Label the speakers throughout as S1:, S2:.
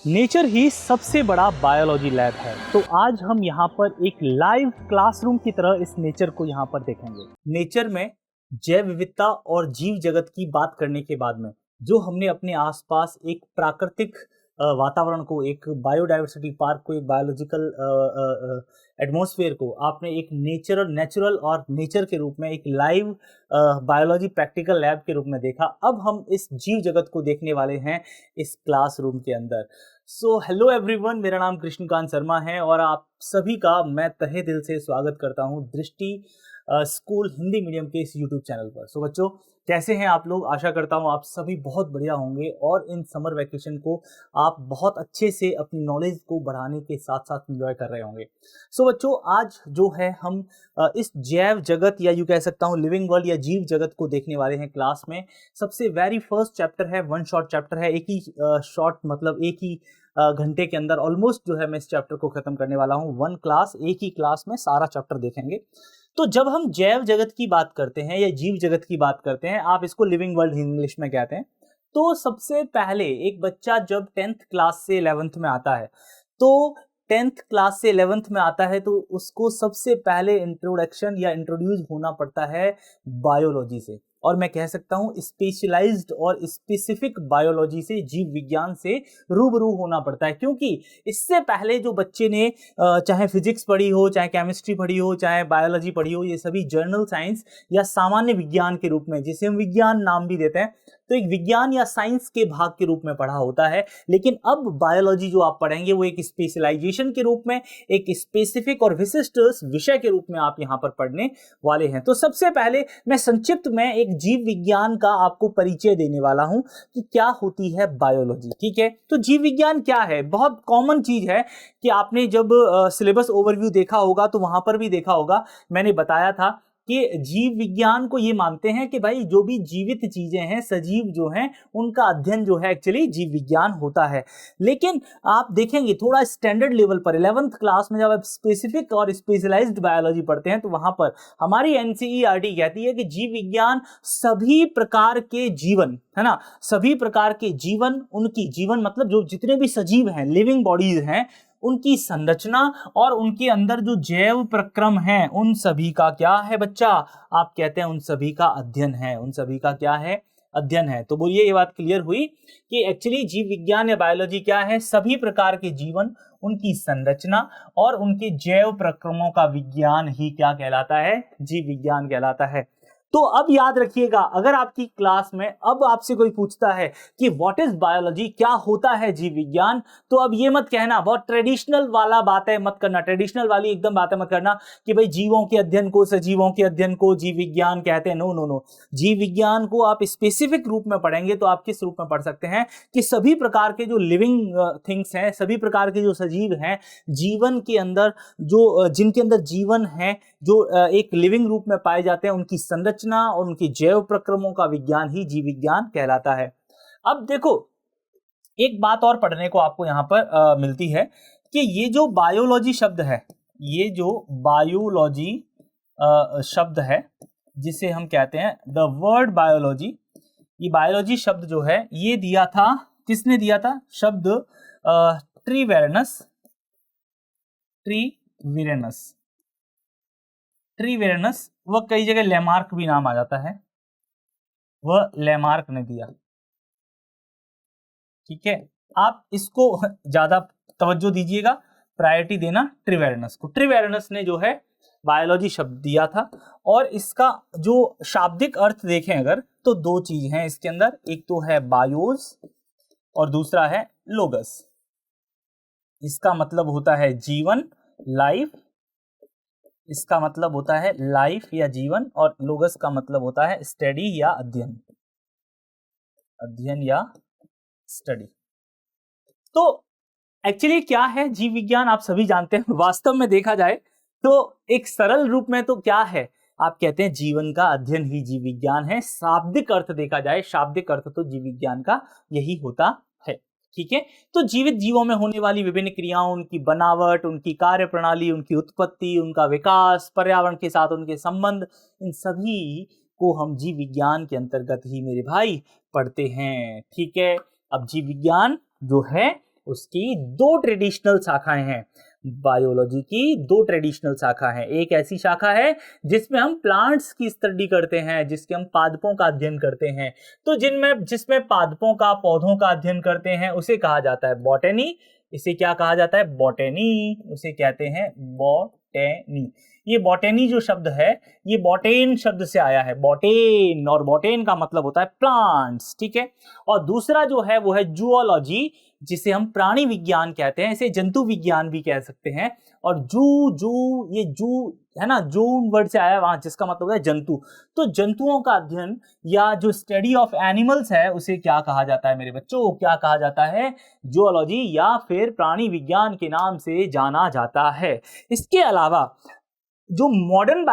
S1: Nature ही सबसे बड़ा biology lab है। तो आज हम यहाँ पर एक लाइव क्लासरूम की तरह इस नेचर को यहाँ पर देखेंगे। नेचर में जैव विविधता और जीव जगत की बात करने के बाद में जो हमने अपने आसपास एक प्राकृतिक वातावरण को, एक बायोडाइवर्सिटी पार्क को, एक बायोलॉजिकल एटमॉस्फेयर को आपने एक नेचुरल और नेचर के रूप में, एक लाइव बायोलॉजी प्रैक्टिकल लैब के रूप में देखा। अब हम इस जीव जगत को देखने वाले हैं इस क्लासरूम के अंदर। सो हेलो एवरीवन, मेरा नाम कृष्णकांत शर्मा है और आप सभी का मैं तहे दिल से स्वागत करता हूं दृष्टि स्कूल हिंदी मीडियम के इस यूट्यूब चैनल पर। सो बच्चों, कैसे हैं आप लोग? आशा करता हूं आप सभी बहुत बढ़िया होंगे और इन समर वैकेशन को आप बहुत अच्छे से अपनी नॉलेज को बढ़ाने के साथ साथ एंजॉय कर रहे होंगे। सो बच्चों, आज जो है हम इस जैव जगत या यूँ कह सकता हूँ लिविंग वर्ल्ड या जीव जगत को देखने वाले हैं क्लास में। सबसे वेरी फर्स्ट चैप्टर है, वन शॉट चैप्टर है, एक ही शॉर्ट मतलब एक ही घंटे के अंदर ऑलमोस्ट जो है मैं इस चैप्टर को खत्म करने वाला हूँ। वन क्लास, एक ही क्लास में सारा चैप्टर देखेंगे। तो जब हम जैव जगत की बात करते हैं या जीव जगत की बात करते हैं, आप इसको लिविंग वर्ल्ड इंग्लिश में कहते हैं। तो सबसे पहले एक बच्चा जब 10th क्लास से 11th में आता है, तो 10th क्लास से 11th में आता है तो उसको सबसे पहले इंट्रोडक्शन या इंट्रोड्यूस होना पड़ता है बायोलॉजी से, और मैं कह सकता हूं स्पेशलाइज्ड और स्पेसिफिक बायोलॉजी से, जीव विज्ञान से रूबरू होना पड़ता है। क्योंकि इससे पहले जो बच्चे ने चाहे फिजिक्स पढ़ी हो, चाहे केमिस्ट्री पढ़ी हो, चाहे बायोलॉजी पढ़ी हो, ये सभी जर्नल साइंस या सामान्य विज्ञान के रूप में, जिसे हम विज्ञान नाम भी देते हैं, तो एक विज्ञान या साइंस के भाग के रूप में पढ़ा होता है। लेकिन अब बायोलॉजी जो आप पढ़ेंगे वो एक स्पेशलाइजेशन के रूप में, एक स्पेसिफिक और विशिष्ट विषय के रूप में आप यहाँ पर पढ़ने वाले हैं। तो सबसे पहले मैं संक्षिप्त में एक जीव विज्ञान का आपको परिचय देने वाला हूं कि क्या होती है बायोलॉजी। ठीक है, तो जीव विज्ञान क्या है? बहुत कॉमन चीज है कि आपने जब सिलेबस ओवरव्यू देखा होगा तो वहां पर भी देखा होगा, मैंने बताया था कि जीव विज्ञान को ये मानते हैं कि भाई जो भी जीवित चीजें हैं, सजीव जो हैं, उनका अध्ययन जो है एक्चुअली जीव विज्ञान होता है। लेकिन आप देखेंगे थोड़ा स्टैंडर्ड लेवल पर 11th क्लास में जब आप स्पेसिफिक और स्पेशलाइज्ड बायोलॉजी पढ़ते हैं तो वहां पर हमारी एनसीईआरटी कहती है कि जीव विज्ञान सभी प्रकार के जीवन, है ना, सभी प्रकार के जीवन, उनकी जीवन मतलब जो जितने भी सजीव हैं, लिविंग बॉडीज हैं, उनकी संरचना और उनके अंदर जो जैव प्रक्रम है, उन सभी का क्या है बच्चा? आप कहते हैं उन सभी का अध्ययन है। उन सभी का क्या है? अध्ययन है। तो बोलिए, ये बात क्लियर हुई कि एक्चुअली जीव विज्ञान या बायोलॉजी क्या है? सभी प्रकार के जीवन, उनकी संरचना और उनके जैव प्रक्रमों का विज्ञान ही क्या कहलाता है? जीव विज्ञान कहलाता है। तो अब याद रखिएगा, अगर आपकी क्लास में अब आपसे कोई पूछता है कि व्हाट इज बायोलॉजी, क्या होता है जीव विज्ञान, तो अब ये मत कहना, बहुत ट्रेडिशनल वाला बातें मत करना, ट्रेडिशनल वाली एकदम बातें मत करना कि भाई जीवों के अध्ययन को, सजीवों के अध्ययन को जीव विज्ञान कहते हैं। नो नो नो, जीव विज्ञान को आप स्पेसिफिक रूप में पढ़ेंगे तो आप किस रूप में पढ़ सकते हैं कि सभी प्रकार के जो लिविंग थिंग्स हैं, सभी प्रकार के जो सजीव हैं, जीवन के अंदर जो जिनके अंदर जीवन है, जो एक लिविंग रूप में पाए जाते हैं, उनकी संरचना और उनकी जैव प्रक्रमों का विज्ञान ही जीव विज्ञान कहलाता है। अब देखो, एक बात और पढ़ने को आपको यहां पर मिलती है कि ये जो बायोलॉजी शब्द है, ये जो बायोलॉजी शब्द है जिसे हम कहते हैं द वर्ड बायोलॉजी, ये बायोलॉजी शब्द जो है ये दिया था, किसने दिया था? शब्द ट्रीवेरेनस। ट्रीवेरेनस, वह कई जगह लेमार्क भी नाम आ जाता है, वह लेमार्क ने दिया। ठीक है, आप इसको ज्यादा तवज्जो दीजिएगा, प्रायोरिटी देना ट्रीवेरेनस को। ट्रीवेरेनस ने जो है बायोलॉजी शब्द दिया था और इसका जो शाब्दिक अर्थ देखें अगर, तो दो चीज हैं इसके अंदर, एक तो है बायोस और दूसरा है लोगस। इसका मतलब होता है जीवन, लाइफ, इसका मतलब होता है लाइफ या जीवन, और लोगस का मतलब होता है स्टडी या अध्ययन, अध्ययन या स्टडी। तो एक्चुअली क्या है जीव विज्ञान? आप सभी जानते हैं। वास्तव में देखा जाए तो एक सरल रूप में तो क्या है, आप कहते हैं जीवन का अध्ययन ही जीव विज्ञान है। शाब्दिक अर्थ देखा जाए, शाब्दिक अर्थ तो जीव विज्ञान का यही होता है। ठीक है, तो जीवित जीवों में होने वाली विभिन्न क्रियाओं, उनकी बनावट, उनकी कार्य प्रणाली, उनकी उत्पत्ति, उनका विकास, पर्यावरण के साथ उनके संबंध, इन सभी को हम जीव विज्ञान के अंतर्गत ही मेरे भाई पढ़ते हैं। ठीक है, अब जीव विज्ञान जो है उसकी दो ट्रेडिशनल शाखाएं हैं। बायोलॉजी की दो ट्रेडिशनल शाखा है। एक ऐसी शाखा है जिसमें हम प्लांट्स की स्टडी करते हैं, जिसके हम पादपों का अध्ययन करते हैं। तो जिसमें पादपों का, पौधों का अध्ययन करते हैं उसे कहा जाता है बॉटनी। इसे क्या कहा जाता है? बॉटनी। उसे कहते हैं बॉटनी। ये बॉटनी जो शब्द है ये बॉटेन शब्द से आया है, बॉटेन, और बॉटेन का मतलब होता है प्लांट्स, ठीक है। और दूसरा जो है वो है जूलॉजी, जिसे हम प्राणी विज्ञान कहते हैं, इसे जंतु विज्ञान भी कह सकते हैं। और ये जू है ना, जून वर्ड से आया वहां, जिसका मतलब है जंतु। तो जंतुओं का अध्ययन या जो स्टडी ऑफ एनिमल्स है उसे क्या कहा जाता है मेरे बच्चों? क्या कहा जाता है? जूलॉजी या फिर प्राणी विज्ञान के नाम से जाना जाता है। इसके अलावा जो मॉडर्न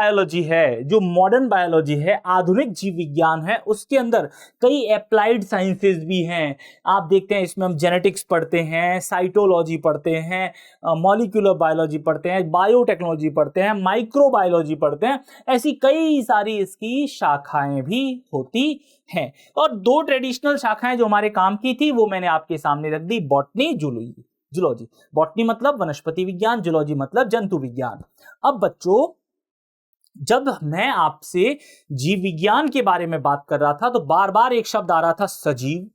S1: बायोलॉजी है, आधुनिक जीव विज्ञान है, उसके अंदर कई अप्लाइड साइंसेस भी हैं। आप देखते हैं इसमें हम जेनेटिक्स पढ़ते हैं, साइटोलॉजी पढ़ते हैं, मॉलिक्यूलर बायोलॉजी पढ़ते हैं, बायोटेक्नोलॉजी पढ़ते हैं, माइक्रोबायोलॉजी पढ़ते हैं। ऐसी कई सारी इसकी शाखाएं भी होती हैं। और दो ट्रेडिशनल शाखाएं जो हमारे काम की थी वो मैंने आपके सामने रख दी, बॉटनी, जूलॉजी। बॉटनी मतलब वनस्पति विज्ञान, जूलॉजी मतलब जंतु विज्ञान। अब बच्चों, जब मैं आपसे जीव विज्ञान के बारे में बात कर रहा था तो बार बार एक शब्द आ रहा था सजीव,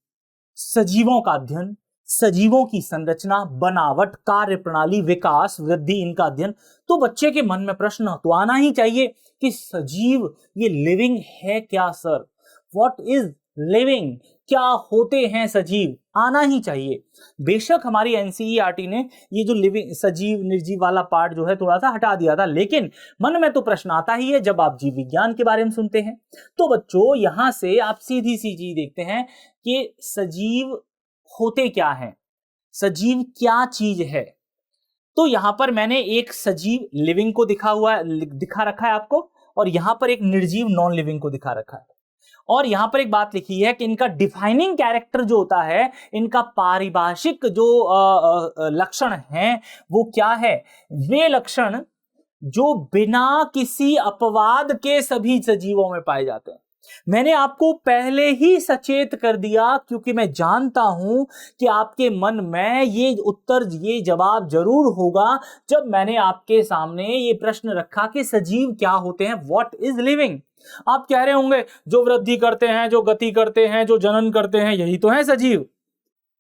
S1: सजीवों का अध्ययन, सजीवों की संरचना, बनावट, कार्य प्रणाली, विकास, वृद्धि, इनका अध्ययन। तो बच्चे के मन में प्रश्न तो आना ही चाहिए कि सजीव ये लिविंग है क्या सर? What is living? क्या होते हैं सजीव? आना ही चाहिए। बेशक हमारी एनसीईआरटी ने ये जो लिविंग, सजीव निर्जीव वाला पार्ट जो है थोड़ा सा हटा दिया था, लेकिन मन में तो प्रश्न आता ही है जब आप जीव विज्ञान के बारे में सुनते हैं। तो बच्चों, यहां से आप सीधी सी चीज देखते हैं कि सजीव होते क्या हैं, सजीव क्या चीज है। तो यहां पर मैंने एक सजीव लिविंग को दिखा रखा है आपको, और यहां पर एक निर्जीव नॉन लिविंग को दिखा रखा है। और यहां पर एक बात लिखी है कि इनका डिफाइनिंग कैरेक्टर जो होता है, इनका पारिभाषिक जो लक्षण हैं वो क्या है? वे लक्षण जो बिना किसी अपवाद के सभी सजीवों में पाए जाते हैं। मैंने आपको पहले ही सचेत कर दिया, क्योंकि मैं जानता हूं कि आपके मन में ये जवाब जरूर होगा जब मैंने आपके सामने ये प्रश्न रखा कि सजीव क्या होते हैं, व्हाट इज लिविंग। आप कह रहे होंगे जो वृद्धि करते हैं, जो गति करते हैं, जो जनन करते हैं, यही तो है सजीव।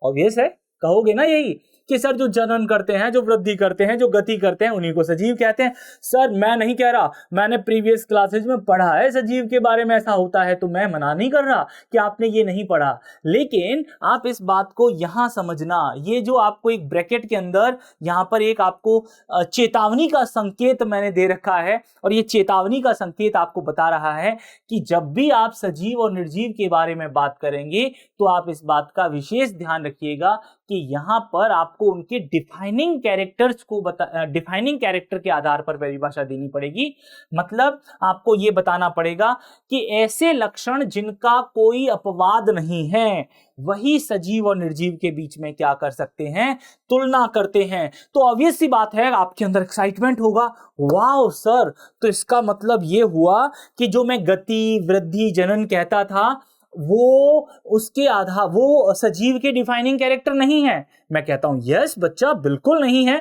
S1: ऑब्वियस है, कहोगे ना यही कि सर जो जनन करते हैं, जो वृद्धि करते हैं, जो गति करते हैं, उन्हीं को सजीव कहते हैं। सर मैं नहीं कह रहा, मैंने प्रीवियस क्लासेज में पढ़ा है सजीव के बारे में ऐसा होता है, तो मैं मना नहीं कर रहा कि आपने ये नहीं पढ़ा। लेकिन आप इस बात को यहां समझना, ये जो आपको एक ब्रैकेट के अंदर यहां पर एक आपको चेतावनी का संकेत मैंने दे रखा है, और ये चेतावनी का संकेत आपको बता रहा है कि जब भी आप सजीव और निर्जीव के बारे में बात करेंगे तो आप इस बात का विशेष ध्यान रखिएगा कि यहां पर आपको उनके डिफाइनिंग कैरेक्टर के आधार पर परिभाषा देनी पड़ेगी। मतलब आपको यह बताना पड़ेगा कि ऐसे लक्षण जिनका कोई अपवाद नहीं है, वही सजीव और निर्जीव के बीच में क्या कर सकते हैं? तुलना करते हैं। तो ऑब्वियस सी बात है, आपके अंदर एक्साइटमेंट होगा, वाओ सर, तो इसका मतलब यह हुआ कि जो मैं गति, वृद्धि, जनन कहता था वो सजीव के डिफाइनिंग कैरेक्टर नहीं है। मैं कहता हूं यस बच्चा, बिल्कुल नहीं है।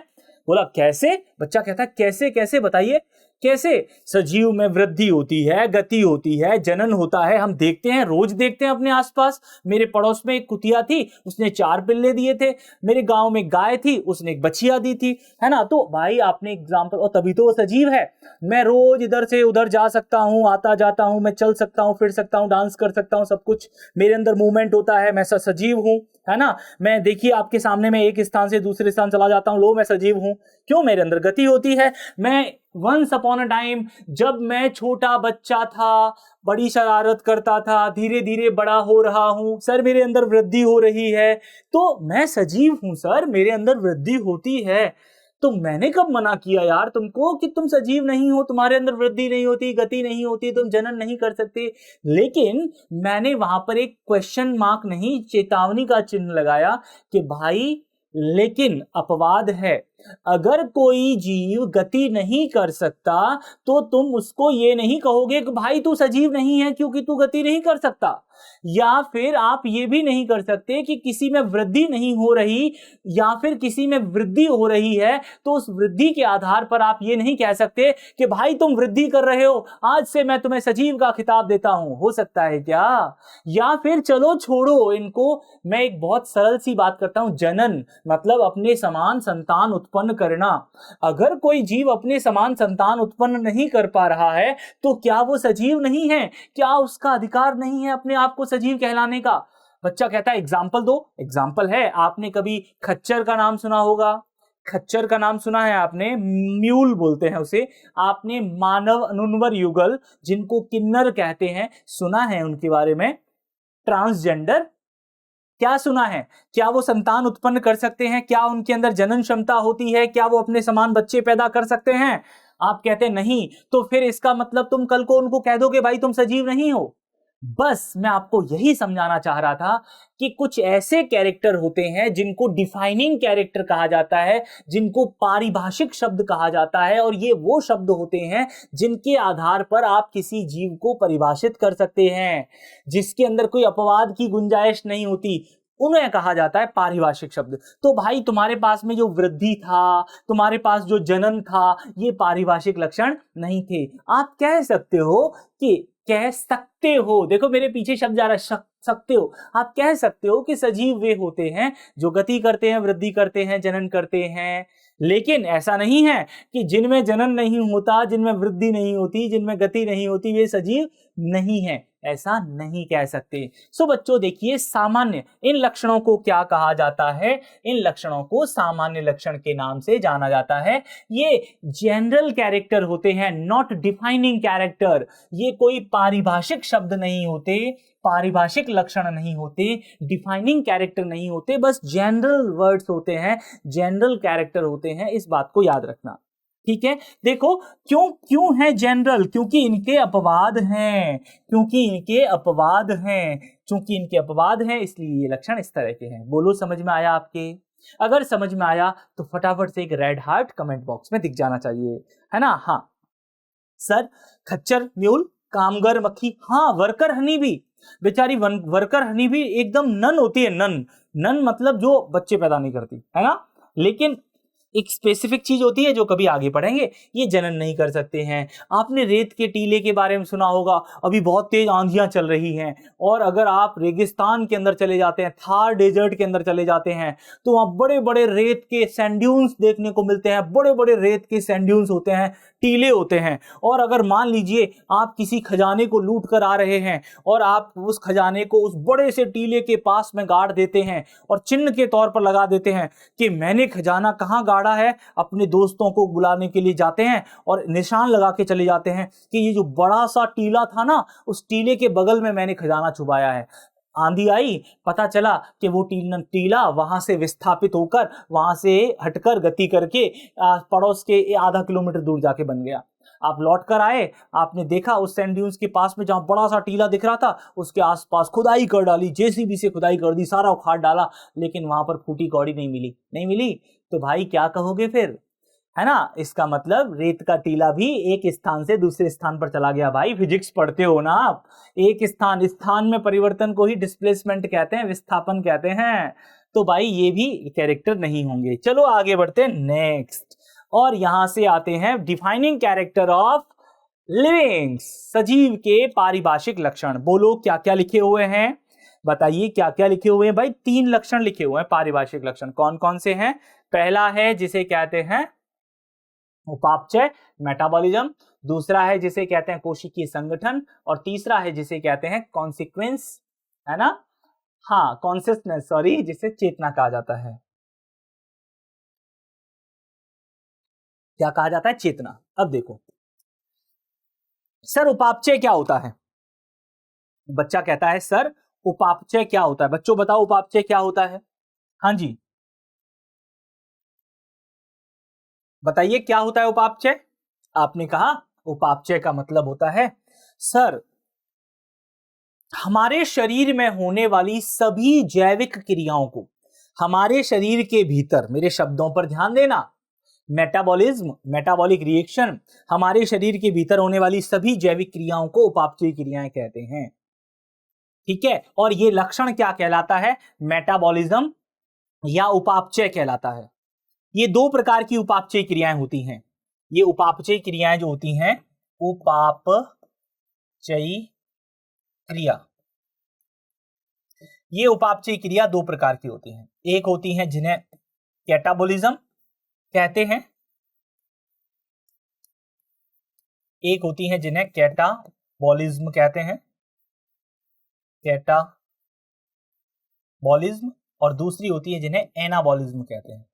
S1: बोला कैसे? बच्चा कहता है कैसे कैसे बताइए कैसे? सजीव में वृद्धि होती है, गति होती है, जनन होता है, हम देखते हैं, रोज देखते हैं अपने आसपास। मेरे पड़ोस में एक कुतिया थी, उसने 4 पिल्ले दिए थे। मेरे गांव में गाय थी, उसने एक बछिया दी थी, है ना। तो भाई आपने एग्जाम्पल, और तभी तो वो सजीव है। मैं रोज इधर से उधर जा सकता हूं, आता जाता हूं, मैं चल सकता हूं, फिर सकता हूं, डांस कर सकता हूं, सब कुछ मेरे अंदर मूवमेंट होता है, मैं सजीव हूं, है ना। मैं देखिए आपके सामने मैं एक स्थान से दूसरे स्थान चला जाता हूं, लो मैं सजीव हूं। क्यों? मेरे अंदर गति होती है। मैं वंस अपॉन अ टाइम, जब मैं छोटा बच्चा था, बड़ी शरारत करता था, धीरे धीरे बड़ा हो रहा हूं, सर मेरे अंदर वृद्धि हो रही है, तो मैं सजीव हूं सर, मेरे अंदर वृद्धि होती है। तो मैंने कब मना किया यार तुमको कि तुम सजीव नहीं हो, तुम्हारे अंदर वृद्धि नहीं होती, गति नहीं होती, तुम जनन नहीं कर सकते। लेकिन मैंने वहां पर एक क्वेश्चन मार्क नहीं, चेतावनी का चिन्ह लगाया कि भाई लेकिन अपवाद है, अगर कोई जीव गति नहीं कर सकता तो तुम उसको ये नहीं कहोगे कि भाई तू सजीव नहीं है क्योंकि तू गति नहीं कर सकता, या फिर आप ये भी नहीं कर सकते कि किसी में वृद्धि नहीं हो रही या फिर किसी में वृद्धि हो रही है तो उस वृद्धि के आधार पर आप ये नहीं कह सकते कि भाई तुम वृद्धि कर रहे हो, आज से मैं तुम्हें सजीव का खिताब देता हूं। हो सकता है क्या? या फिर चलो छोड़ो इनको, मैं एक बहुत सरल सी बात करता हूं, जनन मतलब अपने समान संतान उत्पन्न करना। अगर कोई जीव अपने समान संतान उत्पन्न नहीं कर पा रहा है तो क्या वो सजीव नहीं है? क्या उसका अधिकार नहीं है अपने आप को सजीव कहलाने का? बच्चा कहता है एग्जाम्पल दो। एग्जाम्पल है, आपने कभी खच्चर का नाम सुना होगा, खच्चर का नाम सुना है आपने, म्यूल बोलते हैं उसे। आपने मानव अनुन्वर युगल जिनको किन्नर कहते हैं सुना है उनके बारे में? ट्रांसजेंडर क्या सुना है? क्या वो संतान उत्पन्न कर सकते हैं? क्या उनके अंदर जनन क्षमता होती है? क्या वो अपने समान बच्चे पैदा कर सकते हैं? आप कहते हैं नहीं, तो फिर इसका मतलब तुम कल को उनको कह दोगे भाई तुम सजीव नहीं हो। बस मैं आपको यही समझाना चाह रहा था कि कुछ ऐसे कैरेक्टर होते हैं जिनको डिफाइनिंग कैरेक्टर कहा जाता है, जिनको पारिभाषिक शब्द कहा जाता है, और ये वो शब्द होते हैं जिनके आधार पर आप किसी जीव को परिभाषित कर सकते हैं, जिसके अंदर कोई अपवाद की गुंजाइश नहीं होती, उन्हें कहा जाता है पारिभाषिक शब्द। तो भाई तुम्हारे पास में जो वृद्धि था, तुम्हारे पास जो जनन था, ये पारिभाषिक लक्षण नहीं थे। आप कह सकते हो कि कह सकते हो, देखो मेरे पीछे शब्द जा रहा है, सकते हो, आप कह सकते हो कि सजीव वे होते हैं जो गति करते हैं, वृद्धि करते हैं, जनन करते हैं। लेकिन ऐसा नहीं है कि जिनमें जनन नहीं होता, जिनमें वृद्धि नहीं होती, जिनमें गति नहीं होती, वे सजीव नहीं है, ऐसा नहीं कह सकते। सो बच्चों देखिए, सामान्य इन लक्षणों को क्या कहा जाता है? इन लक्षणों को सामान्य लक्षण के नाम से जाना जाता है। ये जनरल कैरेक्टर होते हैं, नॉट डिफाइनिंग कैरेक्टर। ये कोई पारिभाषिक शब्द नहीं होते, पारिभाषिक लक्षण नहीं होते, डिफाइनिंग कैरेक्टर नहीं होते, बस जनरल वर्ड्स होते हैं, जनरल कैरेक्टर होते हैं। इस बात को याद रखना, ठीक है? देखो क्यों है जनरल? क्योंकि इनके अपवाद हैं, क्योंकि इनके अपवाद हैं, क्योंकि इनके अपवाद हैं, इसलिए ये लक्षण इस तरह के हैं। बोलो समझ में आया आपके? अगर समझ में आया तो फटाफट से एक रेड हार्ट कमेंट बॉक्स में दिख जाना चाहिए, है ना? हाँ सर, खच्चर, म्यूल, कामगर मक्खी, हाँ वर्कर हनी भी, बेचारी वर्कर हनी भी एकदम नन होती है, नन। नन मतलब जो बच्चे पैदा नहीं करती, है ना? लेकिन एक स्पेसिफिक चीज होती है जो कभी आगे पढ़ेंगे, ये जनन नहीं कर सकते हैं। आपने रेत के टीले के बारे में सुना होगा, अभी बहुत तेज आंधियां चल रही हैं, और अगर आप रेगिस्तान के अंदर चले जाते हैं, थार डेजर्ट के अंदर चले जाते हैं, तो वहां बड़े बड़े रेत के सैंड ड्यून्स देखने को मिलते हैं, बड़े बड़े रेत के सैंड ड्यून्स होते हैं, टीले होते हैं। और अगर मान लीजिए आप किसी खजाने को लूट कर आ रहे हैं और आप उस खजाने को उस बड़े से टीले के पास में गाड़ देते हैं और चिन्ह के तौर पर लगा देते हैं कि मैंने खजाना कहाँ गाड़ा है, अपने दोस्तों को बुलाने के लिए जाते हैं और निशान लगा के चले जाते हैं कि ये जो बड़ा सा टीला था ना, उस टीले के बगल में मैंने खजाना छुपाया है। आंधी आई, पता चला कि वो टीला वहां से विस्थापित होकर, वहां से हटकर गति करके पड़ोस के आधा किलोमीटर दूर जाके बन गया। आप लौट कर आए, आपने देखा उस सैंड ड्यून्स के पास में जहां बड़ा सा टीला दिख रहा था, उसके आसपास खुदाई कर डाली, जेसीबी से खुदाई कर दी, सारा उखाड़ डाला, लेकिन वहां पर फूटी कौड़ी नहीं मिली। तो भाई क्या कहोगे फिर, है ना? इसका मतलब रेत का टीला भी एक स्थान से दूसरे स्थान पर चला गया। भाई फिजिक्स पढ़ते हो ना आप, एक स्थान में परिवर्तन को ही डिस्प्लेसमेंट कहते हैं, विस्थापन कहते हैं। तो भाई ये भी कैरेक्टर नहीं होंगे। चलो आगे बढ़ते हैं नेक्स्ट, और यहां से आते हैं डिफाइनिंग कैरेक्टर ऑफ लिविंग, सजीव के पारिभाषिक लक्षण। बोलो क्या क्या लिखे हुए हैं, बताइए क्या क्या लिखे हुए हैं। भाई 3 लक्षण लिखे हुए हैं पारिभाषिक लक्षण, कौन कौन से हैं? पहला है जिसे कहते हैं उपापचय, मेटाबॉलिज्म, दूसरा है जिसे कहते हैं कोशिकीय संगठन, और तीसरा है जिसे कहते हैं कॉन्सिक्वेंस, है ना? हाँ कॉन्सियसनेस, सॉरी, जिसे चेतना कहा जाता है। क्या कहा जाता है? चेतना। अब देखो सर उपापचय क्या होता है? बच्चा कहता है सर उपापचय क्या होता है? बच्चों बताओ उपापचय क्या होता है? हाँ जी बताइए क्या होता है उपापचय? आपने कहा उपापचय का मतलब होता है सर हमारे शरीर में होने वाली सभी जैविक क्रियाओं को हमारे शरीर के भीतर, मेरे शब्दों पर ध्यान देना, मेटाबॉलिज्म, मेटाबॉलिक रिएक्शन, हमारे शरीर के भीतर होने वाली सभी जैविक क्रियाओं को उपापचयी क्रियाएं कहते हैं। ठीक है, और ये लक्षण क्या कहलाता है? मेटाबॉलिज्म या उपापचय कहलाता है। ये दो प्रकार की उपापचयी क्रियाएं होती हैं। ये उपापचयी क्रियाएं जो होती हैं, उपापचयी क्रिया, ये उपापचयी क्रिया दो प्रकार की होती हैं। एक होती हैं जिन्हें कैटाबॉलिज्म कहते हैं, एक होती हैं जिन्हें कैटाबॉलिज्म कहते हैं, कैटाबॉलिज्म, और दूसरी होती है जिन्हें एनाबॉलिज्म कहते हैं।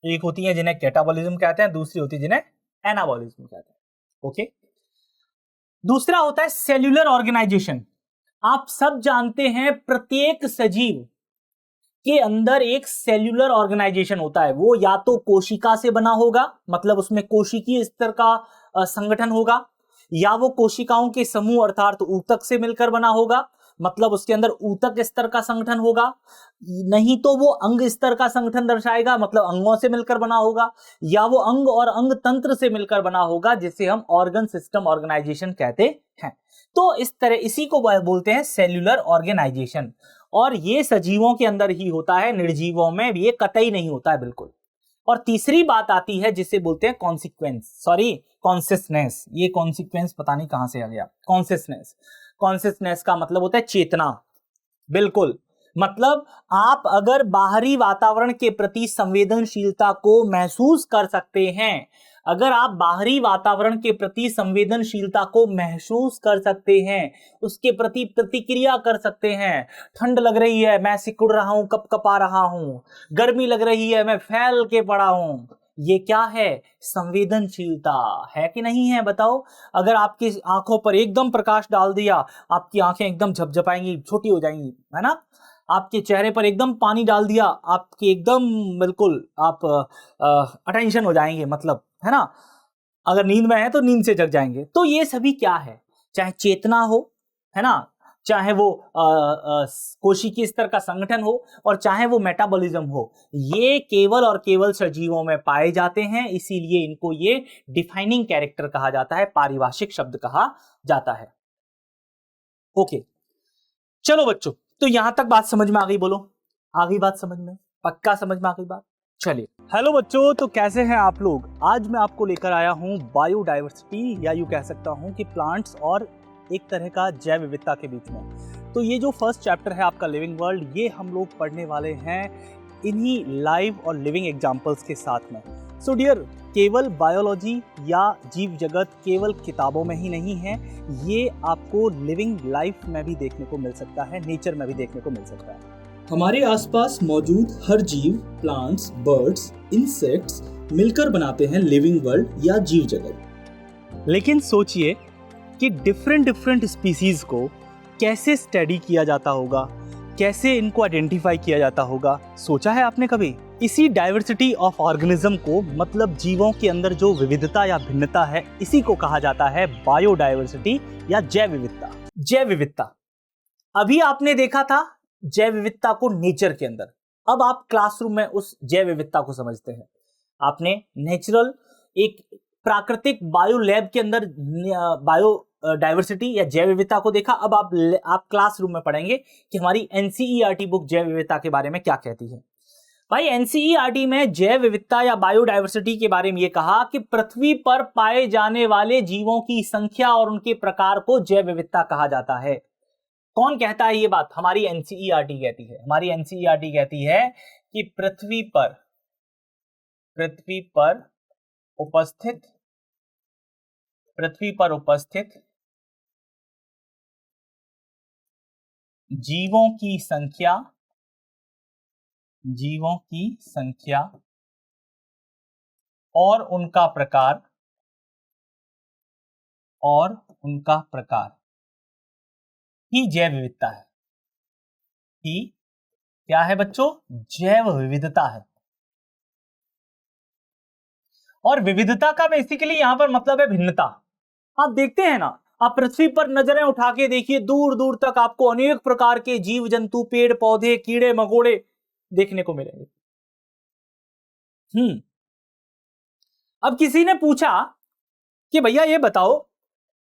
S1: एक होती है जिन्हें कैटाबॉलिज्म कहते हैं, दूसरी होती है जिन्हें एनाबॉलिज्म कहते हैं। ओके, दूसरा होता है सेल्यूलर ऑर्गेनाइजेशन। आप सब जानते हैं प्रत्येक सजीव के अंदर एक सेल्यूलर ऑर्गेनाइजेशन होता है। वो या तो कोशिका से बना होगा, मतलब उसमें कोशिकीय स्तर का संगठन होगा, या वो कोशिकाओं के समूह अर्थात ऊतक से मिलकर बना होगा, मतलब उसके अंदर ऊतक स्तर का संगठन होगा, नहीं तो वो अंग स्तर का संगठन दर्शाएगा, मतलब अंगों से मिलकर बना होगा, या वो अंग और अंग तंत्र से मिलकर बना होगा, जिसे हम ऑर्गन सिस्टम ऑर्गेनाइजेशन कहते हैं। तो इस तरह इसी को बोलते हैं सेल्यूलर ऑर्गेनाइजेशन, और ये सजीवों के अंदर ही होता है, निर्जीवों में ये कतई नहीं होता है बिल्कुल। और तीसरी बात आती है जिसे बोलते हैं कॉन्सियसनेस। ये कॉन्सिक्वेंस पता नहीं कहां से आ गया। कॉन्सियसनेस का मतलब होता है चेतना। बिल्कुल, मतलब आप अगर बाहरी वातावरण के प्रति संवेदनशीलता को महसूस कर सकते हैं, अगर आप बाहरी वातावरण के प्रति संवेदनशीलता को महसूस कर सकते हैं, उसके प्रति प्रतिक्रिया कर सकते हैं, ठंड लग रही है मैं सिकुड़ रहा हूं, कपकपा रहा हूं, गर्मी लग रही है मैं फैल के पड़ा हूं, ये क्या है? संवेदनशीलता है कि नहीं है? बताओ। अगर आपकी आंखों पर एकदम प्रकाश डाल दिया, आपकी आंखें एकदम झपझपाएंगी, छोटी हो जाएंगी, है ना। आपके चेहरे पर एकदम पानी डाल दिया, आपकी एकदम बिल्कुल आप अटेंशन हो जाएंगे, मतलब, है ना। अगर नींद में है तो नींद से जग जाएंगे। तो ये सभी क्या है? चाहे चेतना हो, है ना, चाहे वो कोशिकीय स्तर का संगठन हो, और चाहे वो मेटाबॉलिज्म हो, ये केवल और केवल सजीवों में पाए जाते हैं। इसीलिए इनको ये डिफाइनिंग कैरेक्टर कहा जाता है, पारिभाषिक शब्द कहा जाता है। ओके, चलो बच्चों, तो यहां तक बात समझ में आ गई? बोलो, आ गई बात समझ में? पक्का समझ में आ गई बात? चलिए, हेलो बच्चों, तो कैसे हैं आप लोग? आज मैं आपको लेकर आया हूं बायोडाइवर्सिटी, या यूं कह सकता हूं कि प्लांट्स और एक तरह का जैव विविधता के बीच में। तो ये जो फर्स्ट चैप्टर है आपका लिविंग वर्ल्ड, ये हम लोग पढ़ने वाले हैं इन्हीं लाइव और लिविंग एग्जाम्पल्स के साथ में। सो डियर, केवल बायोलॉजी या जीव जगत केवल किताबों में ही नहीं है, ये आपको लिविंग लाइफ में भी देखने को मिल सकता है, नेचर में भी देखने को मिल सकता है। हमारे आसपास मौजूद हर जीव, प्लांट्स, बर्ड्स, इंसेक्ट्स मिलकर बनाते हैं लिविंग वर्ल्ड या जीव जगत। लेकिन सोचिए कि डिफरेंट स्पीसीज को कैसे स्टडी किया जाता होगा, कैसे इनको आइडेंटिफाई किया जाता होगा? सोचा है आपने कभी? इसी डाइवर्सिटी ऑफ ऑर्गेनिज्म को, मतलब जीवों के अंदर जो विविधता या भिन्नता है, इसी को कहा जाता है बायोडाइवर्सिटी या जैव विविधता। जैव विविधता, अभी आपने देखा था जैव विविधता को नेचर के अंदर। अब आप क्लासरूम में उस जैव विविधता को समझते हैं। आपने नेचुरल, एक प्राकृतिक बायो लैब के अंदर बायो डाइवर्सिटी या जैव विविधता को देखा। अब आप क्लासरूम में पढ़ेंगे कि हमारी एनसीईआरटी बुक जैव विविधता के बारे में क्या कहती है। भाई, एनसीईआरटी में जैव विविधता या बायोडाइवर्सिटी के बारे में यह कहा कि पृथ्वी पर पाए जाने वाले जीवों की संख्या और उनके प्रकार को जैव विविधता कहा जाता है। कौन कहता है ये बात? हमारी एनसीईआरटी कहती है। हमारी एनसीईआरटी कहती है कि पृथ्वी पर उपस्थित जीवों की संख्या और उनका प्रकार ही जैव विविधता है। ही क्या है बच्चों? जैव विविधता है। और विविधता का बेसिकली यहां पर मतलब है भिन्नता। आप देखते हैं ना, आप पृथ्वी पर नजरें उठा के देखिए, दूर दूर तक आपको अनेक प्रकार के जीव जंतु, पेड़ पौधे, कीड़े मकोड़े देखने को मिलेंगे। अब किसी ने पूछा कि भैया ये बताओ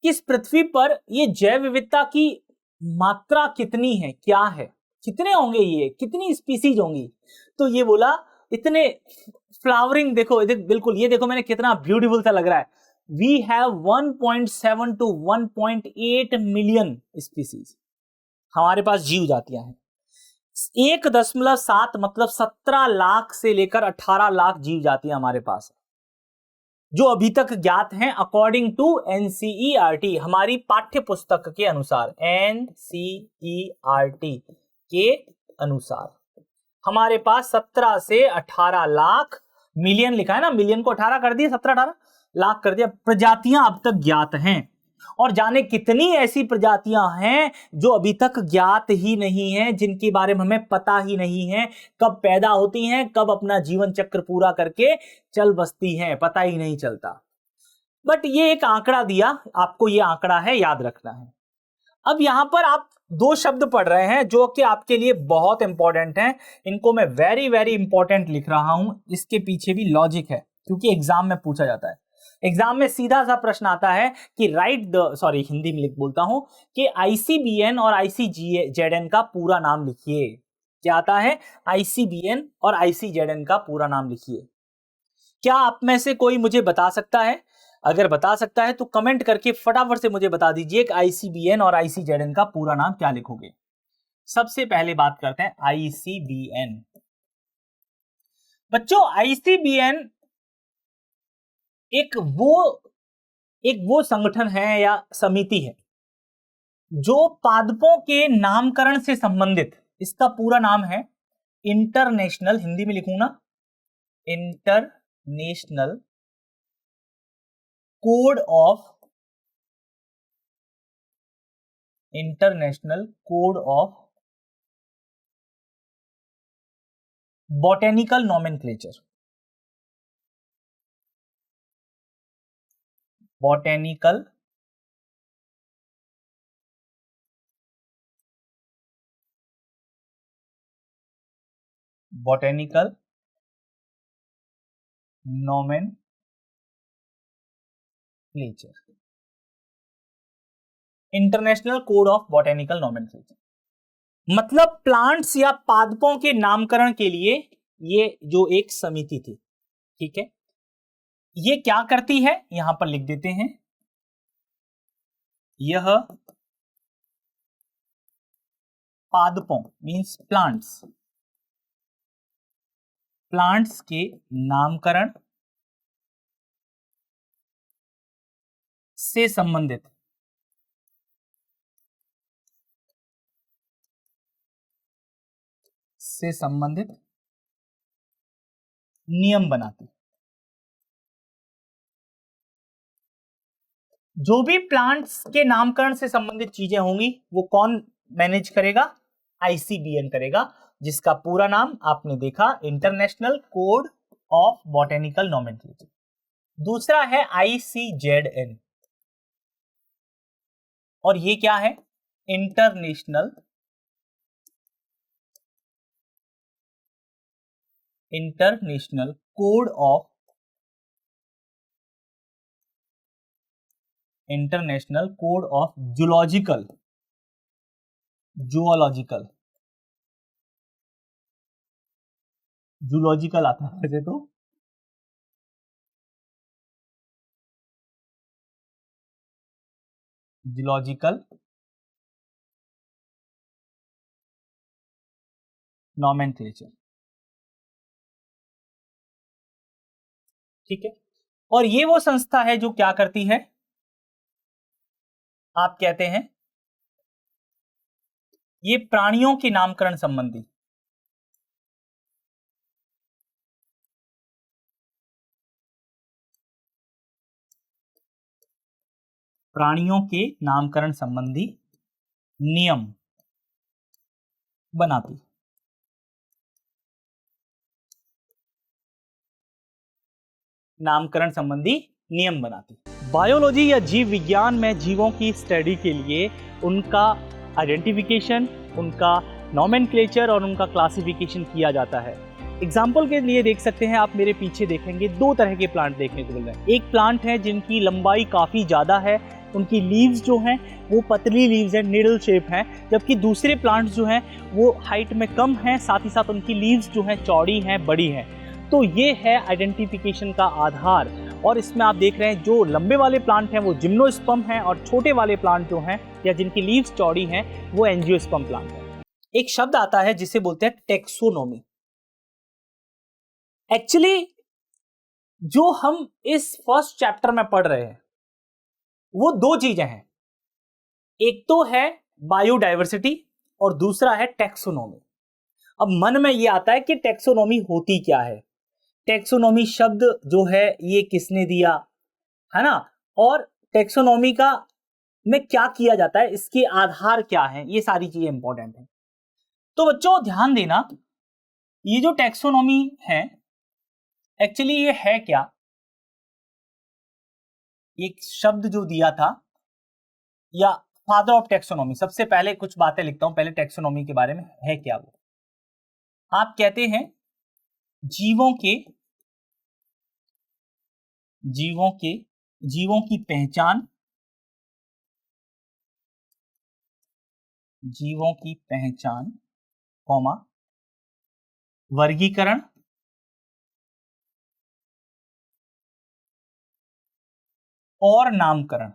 S1: कि इस पृथ्वी पर ये जैव विविधता की मात्रा कितनी है, क्या है, कितने होंगे, ये कितनी स्पीसीज होंगी? तो ये बोला इतने फ्लावरिंग, देखो बिल्कुल ये देखो मैंने कितना ब्यूटीफुल सा लग रहा है। We have 1.7 to 1.8 million species, हमारे पास जीव जातियां हैं। 1.7 मतलब 17 लाख से लेकर 18 लाख जीव जातियां हमारे पास है, जो अभी तक ज्ञात हैं अकॉर्डिंग टू एनसीईआरटी, हमारी पाठ्य पुस्तक के अनुसार। एनसीईआरटी के अनुसार हमारे पास 17 से 18 लाख, मिलियन लिखा है ना, मिलियन को 18 कर दिया, 17-18 लाख कर दिया, प्रजातियां अब तक ज्ञात हैं। और जाने कितनी ऐसी प्रजातियां हैं जो अभी तक ज्ञात ही नहीं हैं, जिनके बारे में हमें पता ही नहीं है, कब पैदा होती हैं, कब अपना जीवन चक्र पूरा करके चल बसती हैं, पता ही नहीं चलता। बट ये एक आंकड़ा दिया आपको, ये आंकड़ा है, याद रखना है। अब यहां पर आप दो शब्द पढ़ रहे हैं जो कि आपके लिए बहुत इंपॉर्टेंट हैं, इनको मैं वेरी वेरी इंपॉर्टेंट लिख रहा हूं, इसके पीछे भी लॉजिक है, क्योंकि एग्जाम में पूछा जाता है। एग्जाम में सीधा सा प्रश्न आता है कि हिंदी में लिख बोलता हूं कि आईसीबीएन और आईसीजेडएन का पूरा नाम लिखिए। क्या आता है? आईसीबीएन और आईसीजेडएन का पूरा नाम लिखिए। क्या आप में से कोई मुझे बता सकता है? अगर बता सकता है तो कमेंट करके फटाफट से मुझे बता दीजिए कि आईसीबीएन और आईसीजेडएन का पूरा नाम क्या लिखोगे। सबसे पहले बात करते हैं आईसीबीएन। बच्चों आईसीबीएन एक वो संगठन है या समिति है जो पादपों के नामकरण से संबंधित, इसका पूरा नाम है इंटरनेशनल, हिंदी में लिखूं ना, international code of botanical nomenclature. Botanical nomenclature, international code of botanical nomenclature, मतलब प्लांट्स या पादपों के नामकरण के लिए ये जो एक समिति थी, ठीक है। ये क्या करती है, यहां पर लिख देते हैं, यह पादपों मींस प्लांट्स के नामकरण से संबंधित नियम बनाती। जो भी प्लांट्स के नामकरण से संबंधित चीजें होंगी वो कौन मैनेज करेगा? आईसीबीएन करेगा, जिसका पूरा नाम आपने देखा, international code of botanical nomenclature. दूसरा है आईसीजेडएन, और ये क्या है? इंटरनेशनल कोड ऑफ जूलॉजिकल आता है वैसे तो, जूलॉजिकल नॉमेनक्लेचर, ठीक है। और ये वो संस्था है जो क्या करती है, आप कहते हैं ये प्राणियों के नामकरण संबंधी, नियम बनाती। नामकरण संबंधी नियम बनाती। बायोलॉजी या जीव विज्ञान में जीवों की स्टडी के लिए उनका आइडेंटिफिकेशन, उनका नॉमेनक्लेचर और उनका क्लासिफिकेशन किया जाता है। एग्जाम्पल के लिए देख सकते हैं आप, मेरे पीछे देखेंगे दो तरह के प्लांट देखने को मिल रहे हैं। एक प्लांट है जिनकी लंबाई काफ़ी ज़्यादा है, उनकी लीव्स जो हैं वो पतली लीव्स हैं, निडल शेप हैं, जबकि दूसरे प्लांट्स जो हैं वो हाइट में कम हैं, साथ ही साथ उनकी लीव्स जो हैं चौड़ी हैं, बड़ी हैं। तो ये है आइडेंटिफिकेशन का आधार। और इसमें आप देख रहे हैं जो लंबे वाले प्लांट हैं वो जिम्नोस्पर्म हैं, और छोटे वाले प्लांट जो हैं या जिनकी लीव्स चौड़ी हैं वो एंजियोस्पर्म प्लांट है। एक शब्द आता है जिसे बोलते हैं टेक्सोनोमी। एक्चुअली जो हम इस फर्स्ट चैप्टर में पढ़ रहे हैं वो दो चीजें हैं, एक तो है बायोडायवर्सिटी और दूसरा है टेक्सोनोमी। अब मन में ये आता है कि टेक्सोनोमी होती क्या है, टेक्सोनोमी शब्द जो है ये किसने दिया, है ना, और टेक्सोनोमी का में क्या किया जाता है, इसके आधार क्या है, ये सारी चीजें इंपॉर्टेंट है। तो बच्चों ध्यान देना, ये जो टेक्सोनोमी है एक्चुअली ये है क्या, एक शब्द जो दिया था, या फादर ऑफ टेक्सोनोमी। सबसे पहले कुछ बातें लिखता हूं, पहले टेक्सोनोमी के बारे में है क्या वो। आप कहते हैं जीवों के जीवों के जीवों की पहचान, जीवों की पहचान, कॉमा, वर्गीकरण और नामकरण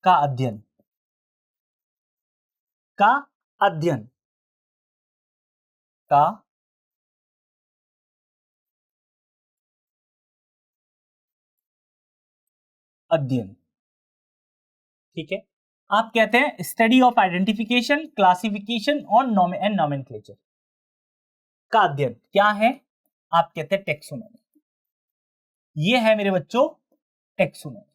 S1: का अध्ययन, का अध्ययन, का अध्ययन। ठीक है, आप कहते हैं स्टडी ऑफ आइडेंटिफिकेशन, क्लासिफिकेशन और नॉमेनक्लेचर का अध्ययन क्या है, आप कहते हैं टेक्सोनोमी। ये है मेरे बच्चों टेक्सोनोमी।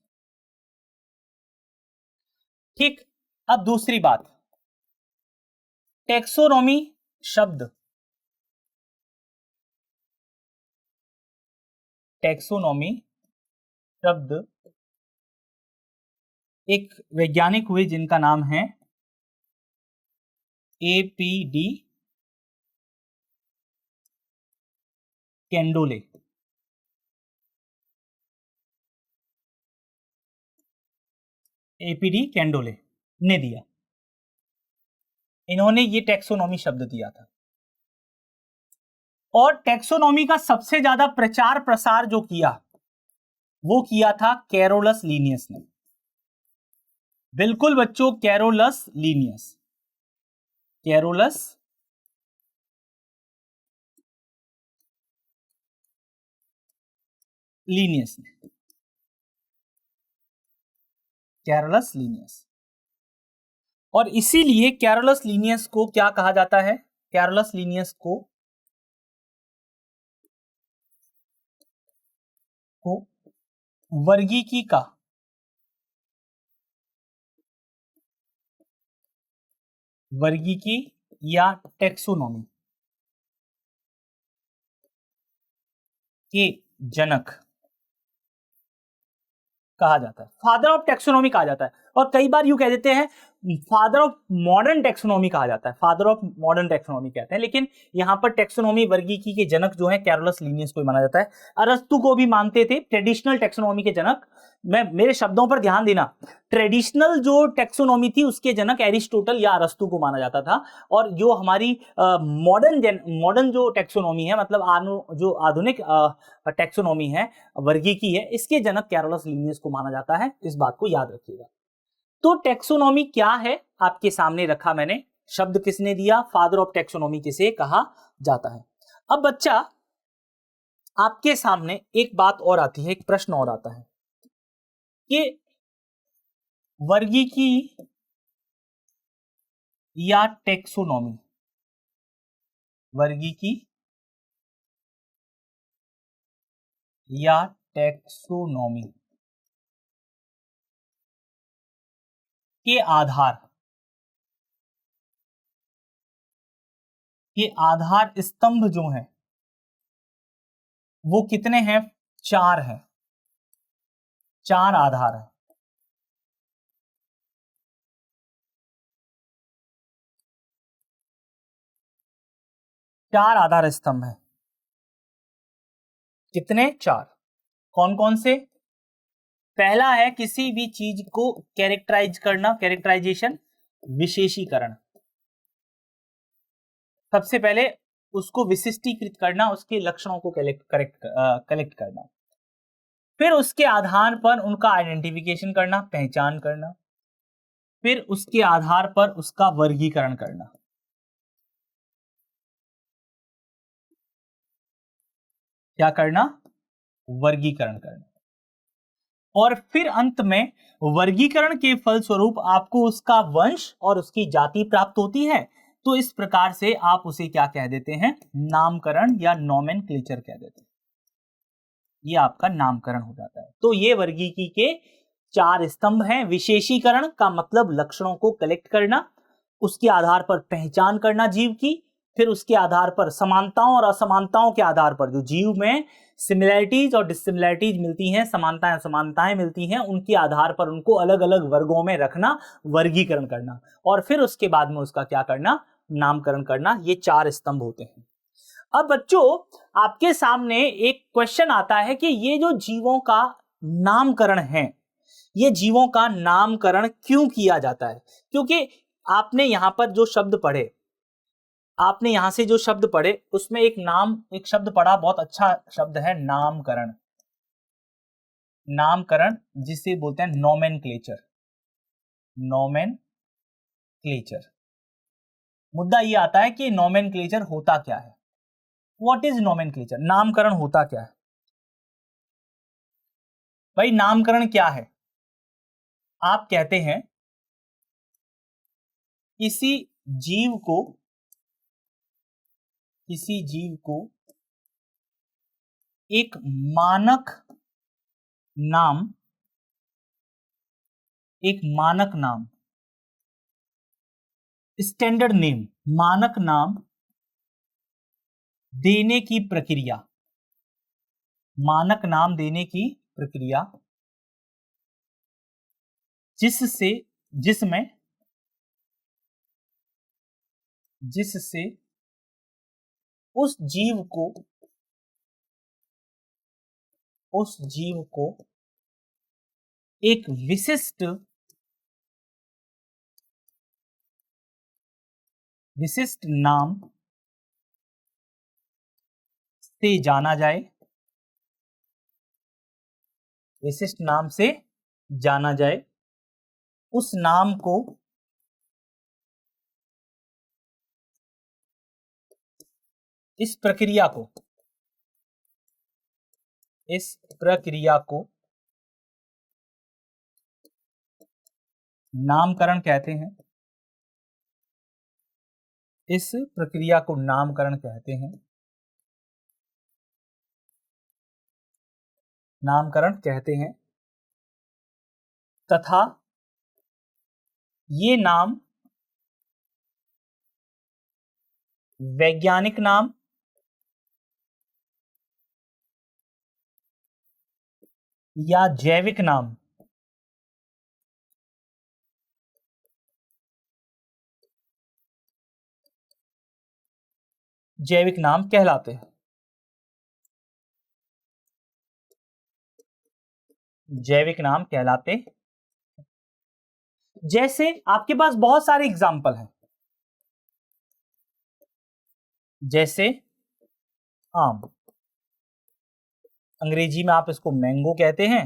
S1: ठीक, अब दूसरी बात, टेक्सोनोमी शब्द, टेक्सोनोमी शब्द एक वैज्ञानिक हुए जिनका नाम है एपीडी कैंडोले। एपीडी कैंडोले ने दिया, इन्होंने ये टेक्सोनोमी शब्द दिया था। और टेक्सोनोमी का सबसे ज्यादा प्रचार प्रसार जो किया वो किया था कैरोलस लीनियस ने। बिल्कुल बच्चों, कैरोलस लीनियस, कैरोलस लीनियस ने, कैरोलस लीनियस। और इसीलिए कैरोलस लीनियस को क्या कहा जाता है, कैरोलस लीनियस को वर्गीकी का वर्गीकी या टेक्सोनोमी के जनक कहा जाता है, फादर ऑफ टेक्सोनोमी कहा जाता है। और कई बार यूं कह देते हैं फादर ऑफ मॉडर्न टेक्सोनोमी कहा जाता है, फादर ऑफ मॉडर्न टेक्सोनोमी कहते हैं, लेकिन यहां पर टेक्सोनोमी वर्गीकी के जनक जो है कैरोलस लीनियस को माना जाता है। अरस्तु को भी मानते थे ट्रेडिशनल टेक्सोनोमी के जनक। मैं मेरे शब्दों पर ध्यान देना, ट्रेडिशनल जो टेक्सोनोमी थी उसके जनक एरिस्टोटल या अरस्तु को माना जाता था। और जो हमारी मॉडर्न जो टेक्सोनोमी है, मतलब जो आधुनिक टेक्सोनोमी है, वर्गीकी है, इसके जनक कैरोलस लीनियस को माना जाता है। इस बात को याद रखिएगा। तो टेक्सोनोमी क्या है आपके सामने रखा मैंने, शब्द किसने दिया, फादर ऑफ टेक्सोनोमी किसे कहा जाता है। अब बच्चा आपके सामने एक बात और आती है, एक प्रश्न और आता है कि वर्गीकी या टेक्सोनोमी, वर्गीकी या टेक्सोनोमी के आधार स्तंभ जो है वो कितने हैं? 4 हैं, 4 आधार हैं। चार आधार स्तंभ हैं। कितने? 4। कौन कौन से? पहला है किसी भी चीज को कैरेक्टराइज करना, कैरेक्टराइजेशन, विशेषीकरण। सबसे पहले उसको विशिष्टीकृत करना, उसके लक्षणों को कलेक्ट करना, फिर उसके आधार पर उनका आइडेंटिफिकेशन करना, पहचान करना, फिर उसके आधार पर उसका वर्गीकरण करना। क्या करना? वर्गीकरण करना। और फिर अंत में वर्गीकरण के फलस्वरूप आपको उसका वंश और उसकी जाति प्राप्त होती है। तो इस प्रकार से आप उसे क्या कह देते हैं? नामकरण या नोमेनक्लेचर कह देते हैं। ये आपका नामकरण हो जाता है। तो ये वर्गीकी के 4 स्तंभ हैं। विशेषीकरण का मतलब लक्षणों को कलेक्ट करना, उसके आधार पर पहचान करना जीव की, फिर उसके आधार पर समानताओं और असमानताओं के आधार पर जो जीव में सिमिलैरिटीज और डिसिमिलैरिटीज मिलती हैं, समानताएं असमानताएं मिलती हैं, उनके आधार पर उनको अलग अलग वर्गों में रखना, वर्गीकरण करना, और फिर उसके बाद में उसका क्या करना? नामकरण करना। ये 4 स्तंभ होते हैं। अब बच्चों, आपके सामने एक क्वेश्चन आता है कि ये जो जीवों का नामकरण है, ये जीवों का नामकरण क्यों किया जाता है? क्योंकि आपने यहां पर जो शब्द पढ़े, आपने यहां से जो शब्द पढ़े उसमें एक शब्द पढ़ा, बहुत अच्छा शब्द है, नामकरण। नामकरण जिसे बोलते हैं नोमेनक्लेचर। नोमेनक्लेचर। मुद्दा ये आता है कि नोमेनक्लेचर होता क्या है? What is nomenclature? नामकरण होता क्या है भाई? नामकरण क्या है? आप कहते हैं किसी जीव को, किसी जीव को एक मानक नाम, एक मानक नाम, स्टैंडर्ड नेम, मानक नाम देने की प्रक्रिया, मानक नाम देने की प्रक्रिया, जिससे जिसमें जिससे उस जीव को, उस जीव को एक विशिष्ट नाम से जाना जाए, विशिष्ट नाम से जाना जाए, उस नाम को इस प्रक्रिया को नामकरण कहते हैं। इस प्रक्रिया को नामकरण कहते हैं, नामकरण कहते हैं। तथा ये नाम वैज्ञानिक नाम, या जैविक नाम, जैविक नाम कहलाते हैं। जैविक नाम कहलाते। जैसे आपके पास बहुत सारे एग्जाम्पल हैं, जैसे आम, अंग्रेजी में आप इसको मैंगो कहते हैं,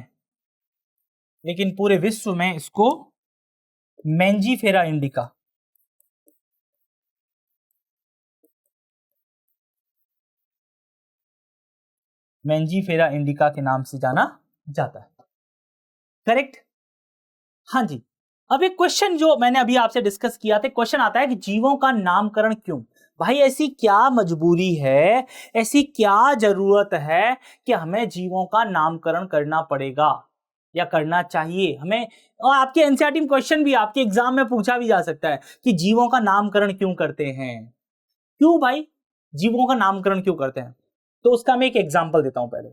S1: लेकिन पूरे विश्व में इसको मैंजीफेरा इंडिका, मैंजीफेरा इंडिका के नाम से जाना जाता है। करेक्ट? हाँ जी। अब एक क्वेश्चन जो मैंने अभी आपसे डिस्कस किया था, क्वेश्चन आता है कि जीवों का नामकरण क्यों? भाई ऐसी क्या मजबूरी है, ऐसी क्या जरूरत है कि हमें जीवों का नामकरण करना पड़ेगा या करना चाहिए हमें? और आपके एनसीईआरटी में क्वेश्चन भी, आपके एग्जाम में पूछा भी जा सकता है कि जीवों का नामकरण क्यों करते हैं? क्यों भाई जीवों का नामकरण क्यों करते हैं? तो उसका मैं एक एग्जाम्पल देता हूं। पहले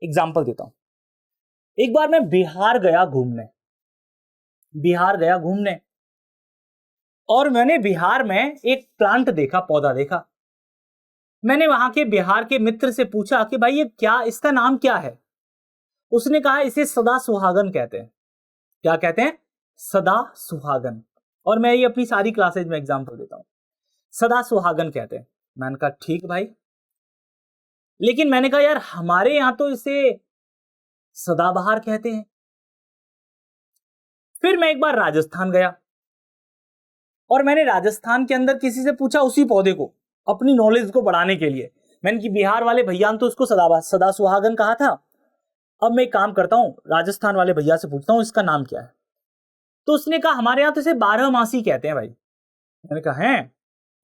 S1: एग्जाम्पल देता हूं। एक बार मैं बिहार गया घूमने और मैंने बिहार में एक प्लांट देखा, पौधा देखा। मैंने वहां के बिहार के मित्र से पूछा कि भाई ये क्या, इसका नाम क्या है? उसने कहा इसे सदा सुहागन कहते हैं। क्या कहते हैं? सदा सुहागन। और मैं ये अपनी सारी क्लासेज में एग्जाम्पल देता हूं, सदा सुहागन कहते हैं। मैंने कहा ठीक भाई, लेकिन मैंने कहा यार हमारे यहां तो इसे सदाबहार कहते हैं। फिर मैं एक बार राजस्थान गया और मैंने राजस्थान के अंदर किसी से पूछा उसी पौधे को, अपनी नॉलेज को बढ़ाने के लिए। मैंने कि बिहार वाले भैया ने तो उसको सदा सुहागन कहा था, अब मैं एक काम करता हूं, राजस्थान वाले भैया से पूछता हूं इसका नाम क्या है। तो उसने कहा हमारे यहां तो इसे 12 मासी कहते हैं भाई। मैंने कहा है,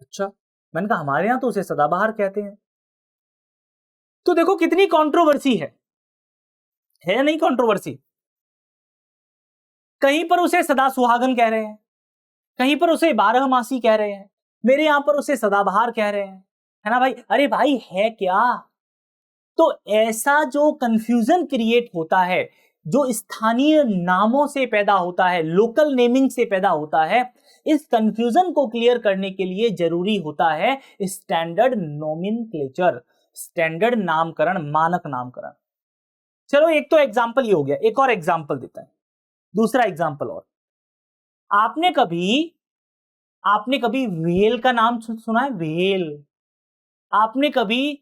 S1: अच्छा। मैंने कहा हमारे यहां तो उसे सदाबहार कहते हैं। तो देखो कितनी कंट्रोवर्सी है या नहीं कंट्रोवर्सी? कहीं पर उसे सदा सुहागन कह रहे हैं, कहीं पर उसे 12 मासी कह रहे हैं, मेरे यहां पर उसे सदाबहार कह रहे हैं, है ना भाई? अरे भाई है क्या? तो ऐसा जो कंफ्यूजन क्रिएट होता है, जो स्थानीय नामों से पैदा होता है, लोकल नेमिंग से पैदा होता है, इस कंफ्यूजन को क्लियर करने के लिए जरूरी होता है स्टैंडर्ड नोमेनक्लेचर, स्टैंडर्ड नामकरण, मानक नामकरण। चलो एक तो एग्जांपल ये हो गया, एक और एग्जांपल देता है, दूसरा एग्जांपल और। आपने कभी व्हेल का नाम सुना है? व्हेल। आपने कभी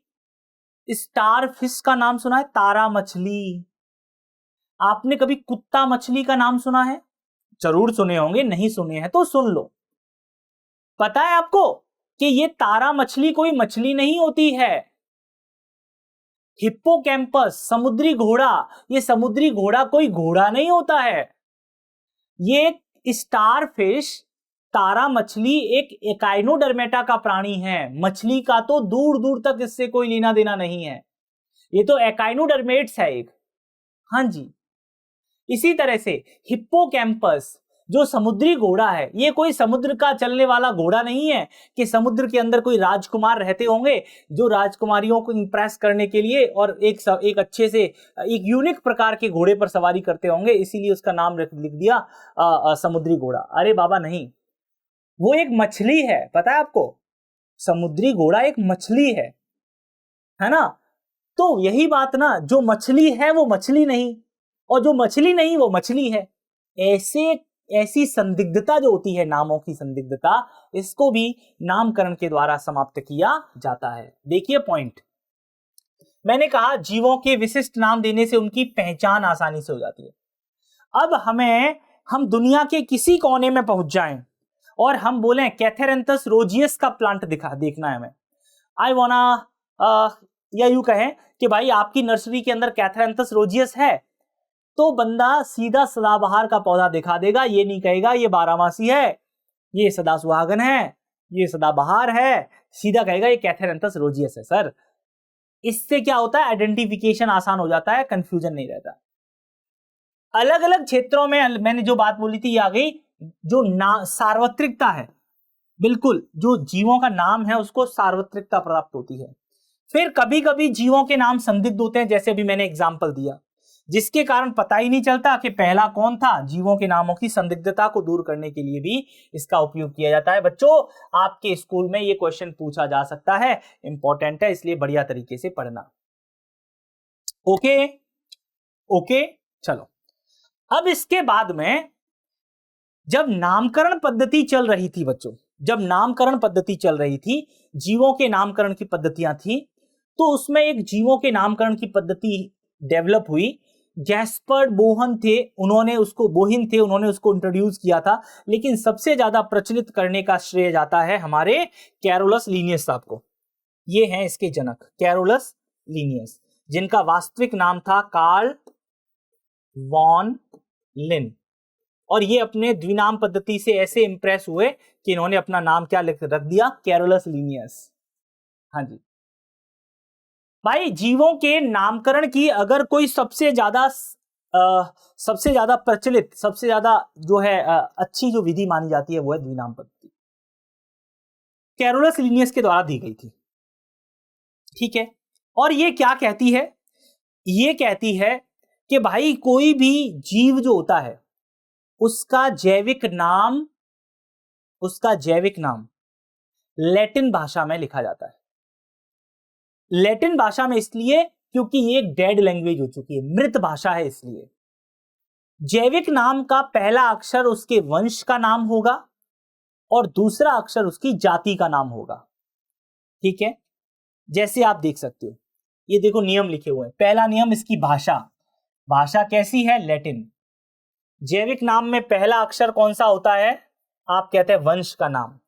S1: स्टार फिश का नाम सुना है? तारा मछली। आपने कभी कुत्ता मछली का नाम सुना है? जरूर सुने होंगे, नहीं सुने हैं तो सुन लो। पता है आपको कि ये तारा मछली कोई मछली नहीं होती है। हिप्पोकैम्पस, समुद्री घोड़ा, ये समुद्री घोड़ा कोई घोड़ा नहीं होता है। ये स्टार फिश, तारा मछली एक एकाइनोडर्मेटा का प्राणी है। मछली का तो दूर दूर तक इससे कोई लेना देना नहीं है, ये तो एकाइनोडर्मेट्स है एक। हाँ जी, इसी तरह से हिप्पोकैम्पस जो समुद्री घोड़ा है, ये कोई समुद्र का चलने वाला घोड़ा नहीं है कि समुद्र के अंदर कोई राजकुमार रहते होंगे जो राजकुमारियों को इंप्रेस करने के लिए और एक अच्छे से एक यूनिक प्रकार के घोड़े पर सवारी करते होंगे, इसीलिए उसका नाम लिख दिया समुद्री घोड़ा। अरे बाबा नहीं, वो एक मछली है, पता है आपको? समुद्री घोड़ा एक मछली है ना? तो यही बात ना, जो मछली है वो मछली नहीं, और जो मछली नहीं वो मछली है। ऐसी संदिग्धता जो होती है, नामों की संदिग्धता, इसको भी नामकरण के द्वारा समाप्त किया जाता है। देखिए पॉइंट, मैंने कहा जीवों के विशिष्ट नाम देने से उनकी पहचान आसानी से हो जाती है। अब हम दुनिया के किसी कोने में पहुंच जाएं और हम बोले कैथेरेंथस रोजियस का प्लांट देखना है हमें, आई वाना, या यूं कहें कि भाई आपकी नर्सरी के अंदर कैथेरेंथस रोजियस है, तो बंदा सीधा सदाबहार का पौधा दिखा देगा, ये नहीं कहेगा ये 12 मासी है, ये सदा सुहागन है, ये सदाबहार है, सीधा कहेगा ये कैथेरेंथस रोजियस है। सर इससे क्या होता है, आइडेंटिफिकेशन आसान हो जाता है, कंफ्यूजन नहीं रहता। अलग अलग क्षेत्रों में मैंने जो बात बोली थी ये आ गई, जो सार्वत्रिकता है, बिल्कुल जो जीवों का नाम है उसको सार्वत्रिकता प्राप्त होती है। फिर कभी कभी जीवों के नाम संदिग्ध होते हैं, जैसे अभी मैंने एग्जांपल दिया, जिसके कारण पता ही नहीं चलता कि पहला कौन था। जीवों के नामों की संदिग्धता को दूर करने के लिए भी इसका उपयोग किया जाता है। बच्चों आपके स्कूल में ये क्वेश्चन पूछा जा सकता है, इंपॉर्टेंट है, इसलिए बढ़िया तरीके से पढ़ना। ओके चलो, अब इसके बाद में जब नामकरण पद्धति चल रही थी बच्चों, जब नामकरण पद्धति चल रही थी, जीवों के नामकरण की पद्धतियां थी, तो उसमें एक जीवों के नामकरण की पद्धति डेवलप हुई। गैस्पर्ड बोहिन थे, उन्होंने उसको इंट्रोड्यूस किया था, लेकिन सबसे ज्यादा प्रचलित करने का श्रेय जाता है हमारे कैरोलस लीनियस साहब को। ये हैं इसके जनक, कैरोलस लीनियस, जिनका वास्तविक नाम था कार्ल वॉन लिन। और ये अपने द्विनाम पद्धति से ऐसे इंप्रेस हुए कि इन्होंने अपना नाम क्या रख दिया, कैरोलस लीनियस। हाँ जी भाई, जीवों के नामकरण की अगर कोई सबसे ज्यादा प्रचलित, सबसे ज्यादा जो है अच्छी जो विधि मानी जाती है वो है द्विनाम पद्धति, कैरोलस लीनियस के द्वारा दी गई थी। ठीक है, और ये क्या कहती है? ये कहती है कि भाई कोई भी जीव जो होता है उसका जैविक नाम लैटिन भाषा में लिखा जाता है। लैटिन भाषा में इसलिए क्योंकि ये एक डेड लैंग्वेज हो चुकी है, मृत भाषा है। इसलिए जैविक नाम का पहला अक्षर उसके वंश का नाम होगा और दूसरा अक्षर उसकी जाति का नाम होगा। ठीक है, जैसे आप देख सकते हो, ये देखो नियम लिखे हुए हैं। पहला नियम, इसकी भाषा कैसी है? लैटिन। जैविक नाम में पहला अक्षर कौन सा होता है? आप कहते हैं वंश का नाम।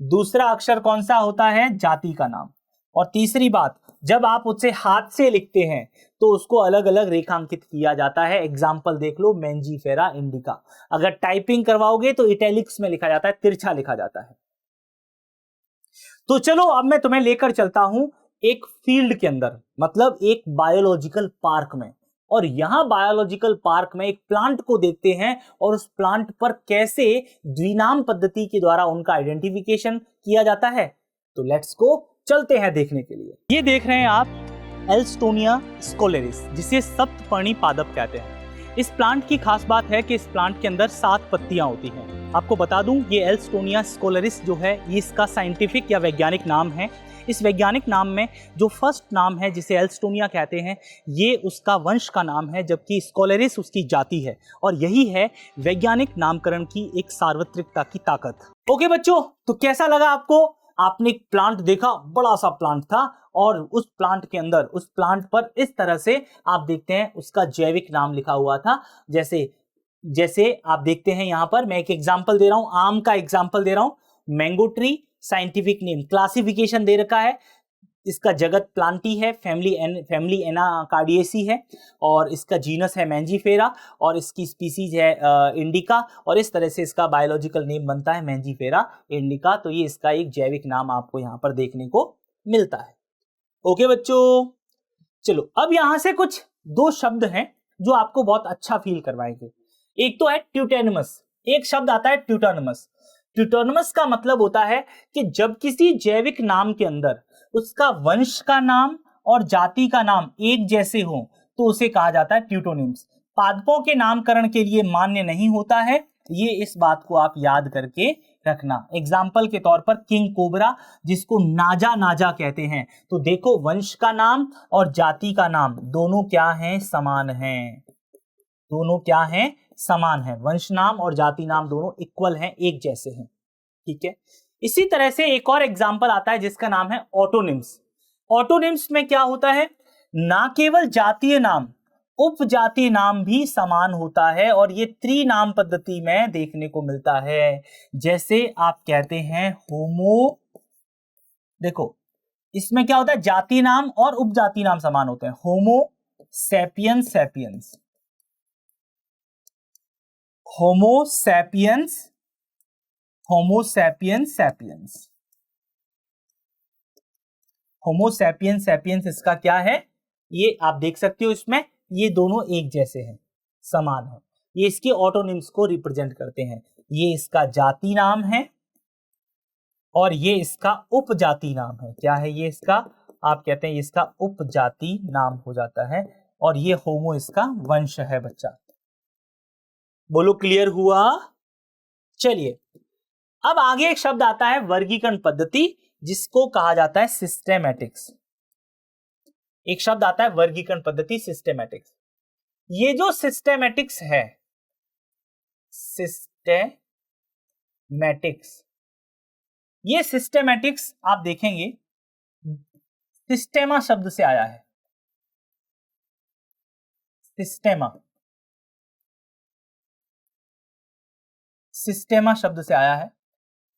S1: दूसरा अक्षर कौन सा होता है? जाति का नाम। और तीसरी बात, जब आप उसे हाथ से लिखते हैं तो उसको अलग अलग रेखांकित किया जाता है। एग्जाम्पल देख लो, मैंजीफेरा इंडिका। अगर टाइपिंग करवाओगे तो इटैलिक्स में लिखा जाता है, तिरछा लिखा जाता है। तो चलो अब मैं तुम्हें लेकर चलता हूं एक फील्ड के अंदर, मतलब एक बायोलॉजिकल पार्क में। और यहां बायोलॉजिकल पार्क में एक प्लांट को देखते हैं और उस प्लांट पर कैसे द्विनाम पद्धति के द्वारा उनका आइडेंटिफिकेशन किया जाता है। तो लेट्स गो, चलते हैं देखने के लिए। ये देख रहे हैं आप एल्स्टोनिया स्कोलेरिस, जिसे सप्तपर्णी पादप कहते हैं। इस प्लांट की खास बात है कि इस प्लांट के अंदर 7 पत्तियां होती हैं। आपको बता दूं, ये एल्स्टोनिया स्कोलेरिस जो है, ये इसका साइंटिफिक या वैज्ञानिक नाम है। इस वैज्ञानिक नाम में जो फर्स्ट नाम है, जिसे एल्स्टोनिया कहते हैं, ये उसका वंश का नाम है, जबकि स्कोलेरिस उसकी जाति है। और यही है वैज्ञानिक नामकरण की एक सार्वत्रिकता की ताकत। ओके बच्चों, तो कैसा लगा आपको? आपने एक प्लांट देखा, बड़ा सा प्लांट था, और उस प्लांट के अंदर, उस प्लांट पर इस तरह से आप देखते हैं उसका जैविक नाम लिखा हुआ था। जैसे आप देखते हैं यहां पर, मैं एक एग्जांपल दे रहा हूं, आम का एग्जांपल दे रहा हूं। Mango tree, scientific name, classification दे रखा है, इसका जगत प्लांटी है, फैमिली एनाकार्डियेसी है, और इसका जीनस है मैंजीफेरा, और इसकी स्पीसीज है इंडिका, और इस तरह से इसका बायोलॉजिकल नेम बनता है मैंजीफेरा इंडिका। तो ये इसका एक जैविक नाम आपको यहाँ पर देखने को मिलता है। ओके बच्चों, चलो अब यहां से कुछ 2 शब्द हैं जो आपको बहुत अच्छा फील करवाएंगे। एक तो है ट्यूटेनमस, एक शब्द आता है ट्यूटोनमस। ट्यूटोनमस का मतलब होता है कि जब किसी जैविक नाम के अंदर उसका वंश का नाम और जाति का नाम एक जैसे हो तो उसे कहा जाता है ट्यूटोनिम्स। पादपों के नामकरण के लिए मान्य नहीं होता है, ये इस बात को आप याद करके रखना। एग्जाम्पल के तौर पर किंग कोबरा, जिसको नाजा नाजा कहते हैं, तो देखो वंश का नाम और जाति का नाम दोनों क्या हैं? समान हैं। दोनों क्या हैं? समान है। वंश नाम और जाति नाम दोनों इक्वल हैं, एक जैसे हैं। ठीक है, इसी तरह से एक और एग्जाम्पल आता है जिसका नाम है ऑटोनिम्स। ऑटोनिम्स में क्या होता है? ना केवल जातीय नाम, उपजातीय नाम भी समान होता है, और ये त्रिनाम पद्धति में देखने को मिलता है। जैसे आप कहते हैं होमो, देखो इसमें क्या होता है? जाति नाम और उपजाति नाम समान होते हैं। Homo sapiens sapiens, Homo sapiens, Homo sapiens sapiens, Homo sapiens sapiens इसका क्या है? ये आप देख सकते हो, इसमें ये दोनों एक जैसे हैं, समान है। ये इसके ऑटोनिम्स को रिप्रेजेंट करते हैं। ये इसका जाति नाम है और ये इसका उपजाति नाम है। क्या है ये इसका? आप कहते हैं इसका उपजाति नाम हो जाता है, और ये होमो इसका वंश है बच्चा। बोलो क्लियर हुआ? चलिए अब आगे एक शब्द आता है वर्गीकरण पद्धति, जिसको कहा जाता है सिस्टेमैटिक्स। एक शब्द आता है वर्गीकरण पद्धति, सिस्टेमैटिक्स। ये जो सिस्टेमैटिक्स है, सिस्टेमैटिक्स, ये सिस्टेमैटिक्स आप देखेंगे सिस्टेमा शब्द से आया है। सिस्टेमा, सिस्टेमा शब्द से आया है,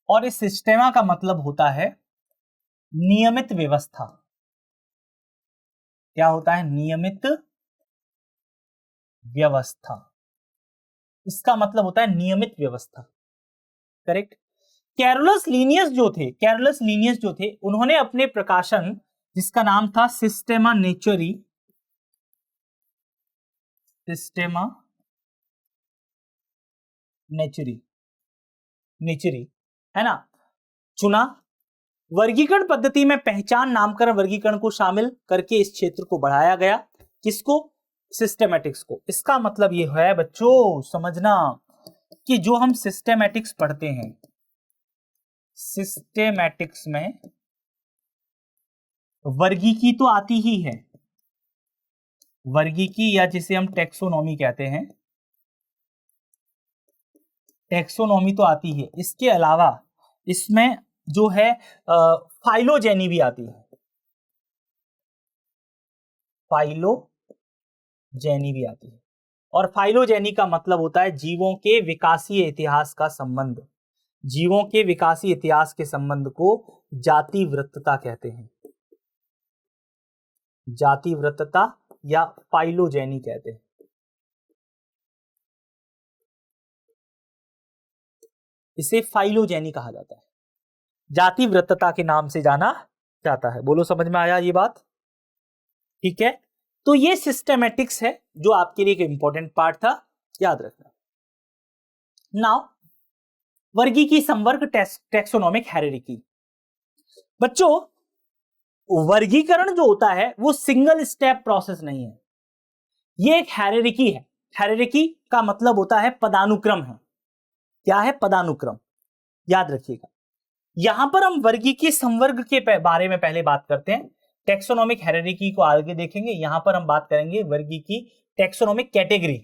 S1: और इस सिस्टेमा का मतलब होता है नियमित व्यवस्था। क्या होता है? नियमित व्यवस्था। इसका मतलब होता है नियमित व्यवस्था। करेक्ट। कैरोलस लीनियस जो थे, उन्होंने अपने प्रकाशन, जिसका नाम था सिस्टेमा नेचुरी, नेचुरी है ना, चुना, वर्गीकरण पद्धति में पहचान, नामकरण, वर्गीकरण को शामिल करके इस क्षेत्र को बढ़ाया गया। किसको? सिस्टेमैटिक्स को। इसका मतलब ये है बच्चों समझना कि जो हम सिस्टेमैटिक्स पढ़ते हैं, सिस्टेमैटिक्स में वर्गीकी तो आती ही है, वर्गीकी या जिसे हम टेक्सोनॉमी कहते हैं, टेक्सोनॉमी तो आती है। इसके अलावा इसमें जो है फाइलोजेनी भी आती है, फाइलोजेनी भी आती है। और फाइलोजेनी का मतलब होता है जीवों के विकासीय इतिहास का संबंध। जीवों के विकासीय इतिहास के संबंध को जातिवृत्तता कहते हैं, जातिवृत्तता या फाइलोजेनी कहते हैं। इसे फाइलोजेनी कहा जाता है, जातिवृत्तता के नाम से जाना जाता है। बोलो समझ में आया ये बात? ठीक है, तो ये सिस्टेमैटिक्स है जो आपके लिए एक इंपॉर्टेंट पार्ट था, याद रखना। नाउ वर्गीकी, संवर्ग, टेक्सोनोमिक हायरार्की। बच्चों वर्गीकरण जो होता है वो सिंगल स्टेप प्रोसेस नहीं है, ये एक हायरार्की है। हायरार्की का मतलब होता है पदानुक्रम है। क्या है? पदानुक्रम। याद रखिएगा, यहां पर हम वर्गीकी संवर्ग के बारे में पहले बात करते हैं, टेक्सोनोमिक हायरार्की को आगे देखेंगे। यहां पर हम बात करेंगे वर्गीकी टेक्सोनोमिक कैटेगरी।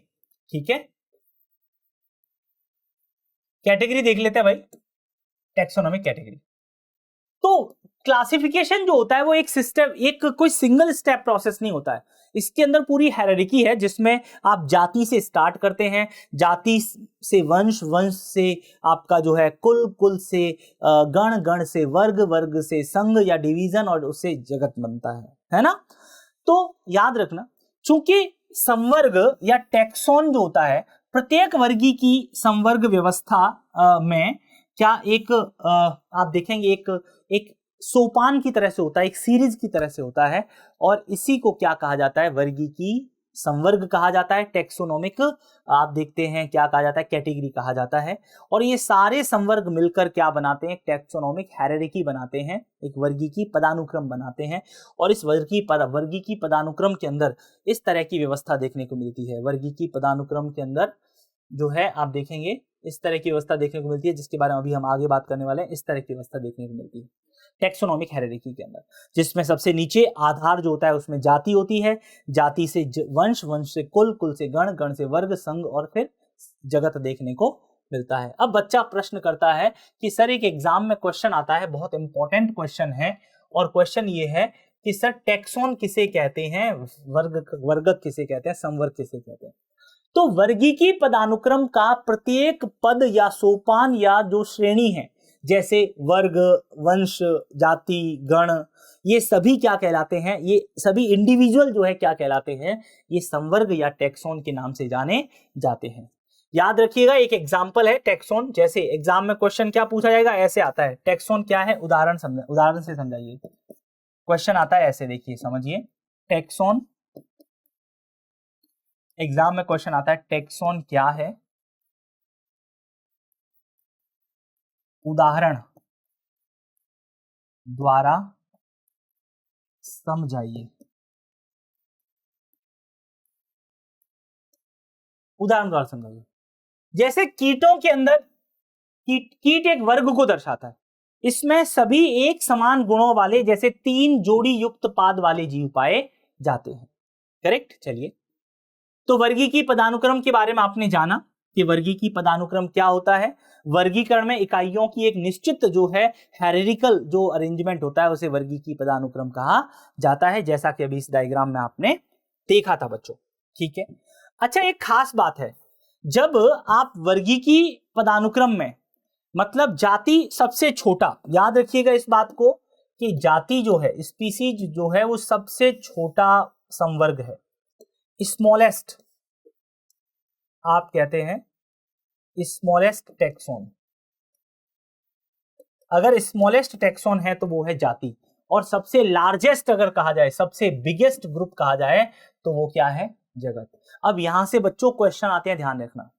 S1: ठीक है, कैटेगरी देख लेते हैं भाई, टेक्सोनोमिक कैटेगरी। तो क्लासिफिकेशन जो होता है वो एक सिस्टम, एक कोई सिंगल स्टेप प्रोसेस नहीं होता है। इसके अंदर पूरी हायरार्की है जिसमें आप जाति से स्टार्ट करते हैं, जाति से वंश, वंश से आपका जो है कुल, कुल से गण, गण से वर्ग, वर्ग से संघ या डिवीजन, और उससे जगत बनता है ना। तो याद रखना, चूंकि संवर्ग या टेक्सोन जो होता है, प्रत्येक वर्गी की संवर्ग व्यवस्था में क्या एक आप देखेंगे एक सोपान की तरह से होता है, एक सीरीज की तरह से होता है, और इसी को क्या कहा जाता है? वर्गीकी संवर्ग कहा जाता है। टेक्सोनोमिक आप देखते हैं क्या कहा जाता है? कैटेगरी कहा जाता है। और ये सारे संवर्ग मिलकर क्या बनाते हैं? टेक्सोनोमिक हायरार्की बनाते हैं, एक वर्गीकी पदानुक्रम बनाते हैं। और इस वर्गीकी पदानुक्रम के अंदर इस तरह की व्यवस्था देखने को मिलती है। वर्गीकी पदानुक्रम के अंदर जो है आप देखेंगे इस तरह की व्यवस्था देखने को मिलती है, जिसके बारे में अभी हम आगे बात करने वाले हैं। इस तरह की व्यवस्था देखने को मिलती है टेक्सोनोमिक हायरार्की के अंदर, जिसमें सबसे नीचे आधार जो होता है उसमें जाति होती है, जाति से वंश, वंश से कुल, कुल से गण, गण से वर्ग, संघ, और फिर जगत देखने को मिलता है। अब बच्चा प्रश्न करता है कि सर एक एग्जाम में क्वेश्चन आता है, बहुत इंपॉर्टेंट क्वेश्चन है, और क्वेश्चन ये है कि सर टेक्सोन किसे कहते हैं, वर्गक किसे कहते हैं, संवर्ग किसे कहते हैं। तो वर्गीकी पदानुक्रम का प्रत्येक पद या सोपान या जो श्रेणी है, जैसे वर्ग, वंश, जाति, गण, ये सभी क्या कहलाते हैं? ये सभी इंडिविजुअल जो है क्या कहलाते हैं? ये संवर्ग या टेक्सोन के नाम से जाने जाते हैं। याद रखिएगा, एक एग्जाम्पल है टेक्सोन। जैसे एग्जाम में क्वेश्चन क्या पूछा जाएगा, ऐसे आता है, टेक्सोन क्या है, उदाहरण से समझाइए। क्वेश्चन आता है ऐसे, देखिए समझिए, टेक्सोन, एग्जाम में क्वेश्चन आता है टेक्सोन क्या है, उदाहरण द्वारा समझाइए। उदाहरण द्वारा समझाइए। जैसे कीटों के अंदर कीट एक वर्ग को दर्शाता है, इसमें सभी एक समान गुणों वाले जैसे 3 जोड़ी युक्त पाद वाले जीव पाए जाते हैं। करेक्ट। चलिए, तो वर्गीकी पदानुक्रम के बारे में आपने जाना कि वर्गीकी पदानुक्रम क्या होता है। वर्गीकरण में इकाइयों की एक निश्चित जो है हायरार्किकल जो अरेंजमेंट होता है उसे वर्गीकी पदानुक्रम कहा जाता है, जैसा कि अभी इस डायग्राम में आपने देखा था बच्चों। ठीक है, अच्छा एक खास बात है, जब आप वर्गीकी पदानुक्रम में मतलब जाति सबसे छोटा, याद रखिएगा इस बात को कि जाति जो है, स्पीसीज जो है वो सबसे छोटा संवर्ग है, स्मॉलेस्ट आप कहते हैं स्मॉलेस्ट टेक्सोन। अगर स्मॉलेस्ट टेक्सोन है तो वो है जाति, और सबसे लार्जेस्ट अगर कहा जाए, सबसे बिगेस्ट ग्रुप कहा जाए तो वो क्या है? जगत। अब यहां से बच्चों क्वेश्चन आते हैं, ध्यान रखना।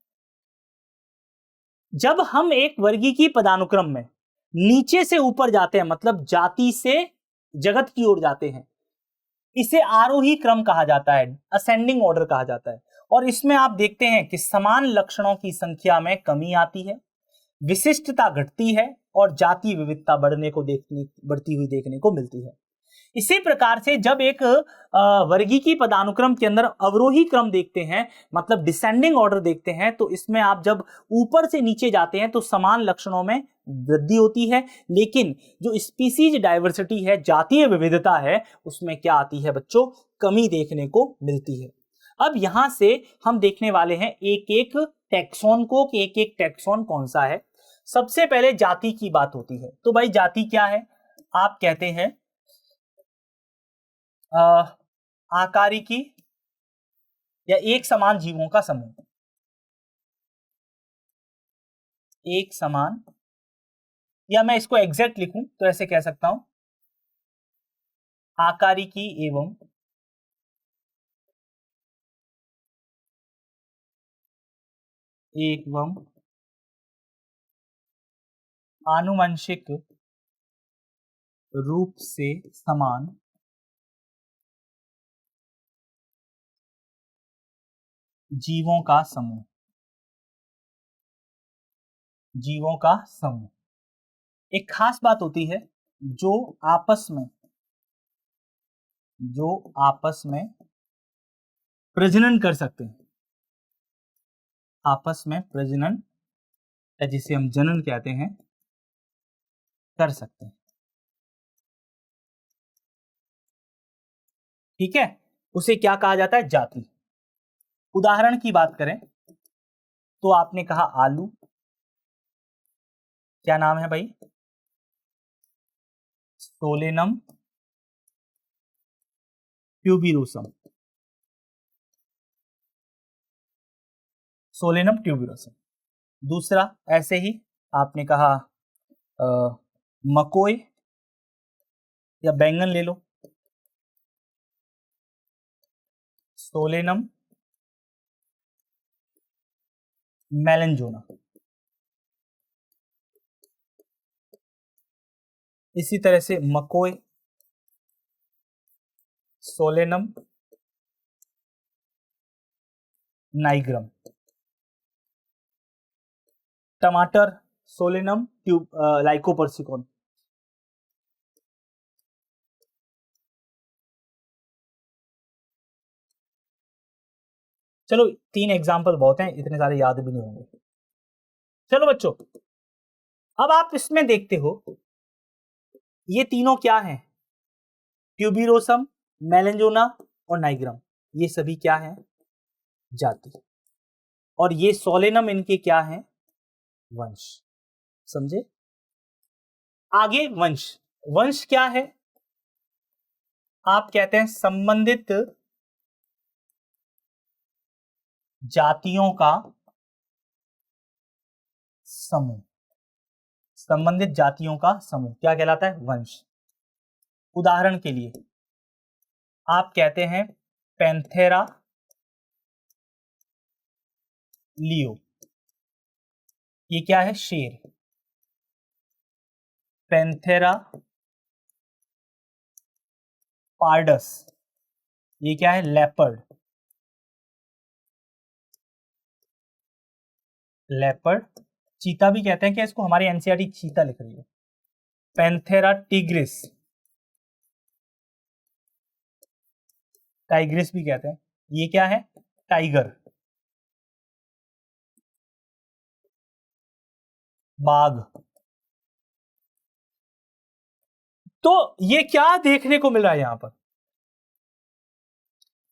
S1: जब हम एक वर्गीकी पदानुक्रम में नीचे से ऊपर जाते हैं, मतलब जाति से जगत की ओर जाते हैं, इसे आरोही क्रम कहा जाता है, असेंडिंग ऑर्डर कहा जाता है। और इसमें आप देखते हैं कि समान लक्षणों की संख्या में कमी आती है, विशिष्टता घटती है और जाति विविधता बढ़ती हुई देखने को मिलती है। इसी प्रकार से जब एक वर्गीकी पदानुक्रम के अंदर अवरोही क्रम देखते हैं, मतलब डिसेंडिंग ऑर्डर देखते हैं, तो इसमें आप जब ऊपर से नीचे जाते हैं तो समान लक्षणों में वृद्धि होती है, लेकिन जो स्पीसीज डाइवर्सिटी है, जातीय विविधता है, उसमें क्या आती है बच्चों, कमी देखने को मिलती है। अब यहां से हम देखने वाले हैं एक एक टैक्सॉन को कि एक एक टैक्सॉन कौन सा है। सबसे पहले जाति की बात होती है, तो भाई जाति क्या है, आप कहते हैं आकारिकी या एक समान जीवों का समूह, एक समान, या मैं इसको एग्जैक्ट लिखूं तो ऐसे कह सकता हूं, आकारिकी एवं आनुवंशिक रूप से समान जीवों का समूह, जीवों का समूह। एक खास बात होती है, जो आपस में प्रजनन कर सकते हैं, आपस में प्रजनन या जिसे हम जनन कहते हैं, कर सकते हैं, ठीक है, उसे क्या कहा जाता है, जाति। उदाहरण की बात करें तो आपने कहा आलू, क्या नाम है भाई, सोलेनम ट्यूबिरोसम, सोलेनम ट्यूबिरोसम। दूसरा ऐसे ही आपने कहा मकोई या बैंगन ले लो, सोलेनम मेलेंजोना। इसी तरह से मकोई, सोलेनम नाइग्रम। टमाटर, सोलेनम लाइकोपर्सिकॉन। चलो 3 एग्जाम्पल बहुत हैं, इतने सारे याद भी नहीं होंगे। चलो बच्चों, अब आप इसमें देखते हो ये तीनों क्या हैं, ट्यूबिरोसम, मेलेंजोना और नाइग्रम, ये सभी क्या हैं, जाति। और ये सोलेनम इनके क्या हैं, वंश। समझे? आगे वंश, वंश क्या है, आप कहते हैं संबंधित जातियों का समूह, संबंधित जातियों का समूह क्या कहलाता है, वंश। उदाहरण के लिए आप कहते हैं पैंथेरा लियो, ये क्या है, शेर। पैंथेरा पार्डस, ये क्या है, लेपर्ड। लेपर्ड, चीता भी कहते हैं, क्या इसको, हमारी एनसीईआरटी चीता लिख रही है। पैंथेरा टिग्रिस, टाइग्रिस भी कहते हैं, ये क्या है, टाइगर। बाघ। तो ये क्या देखने को मिल रहा है यहां पर,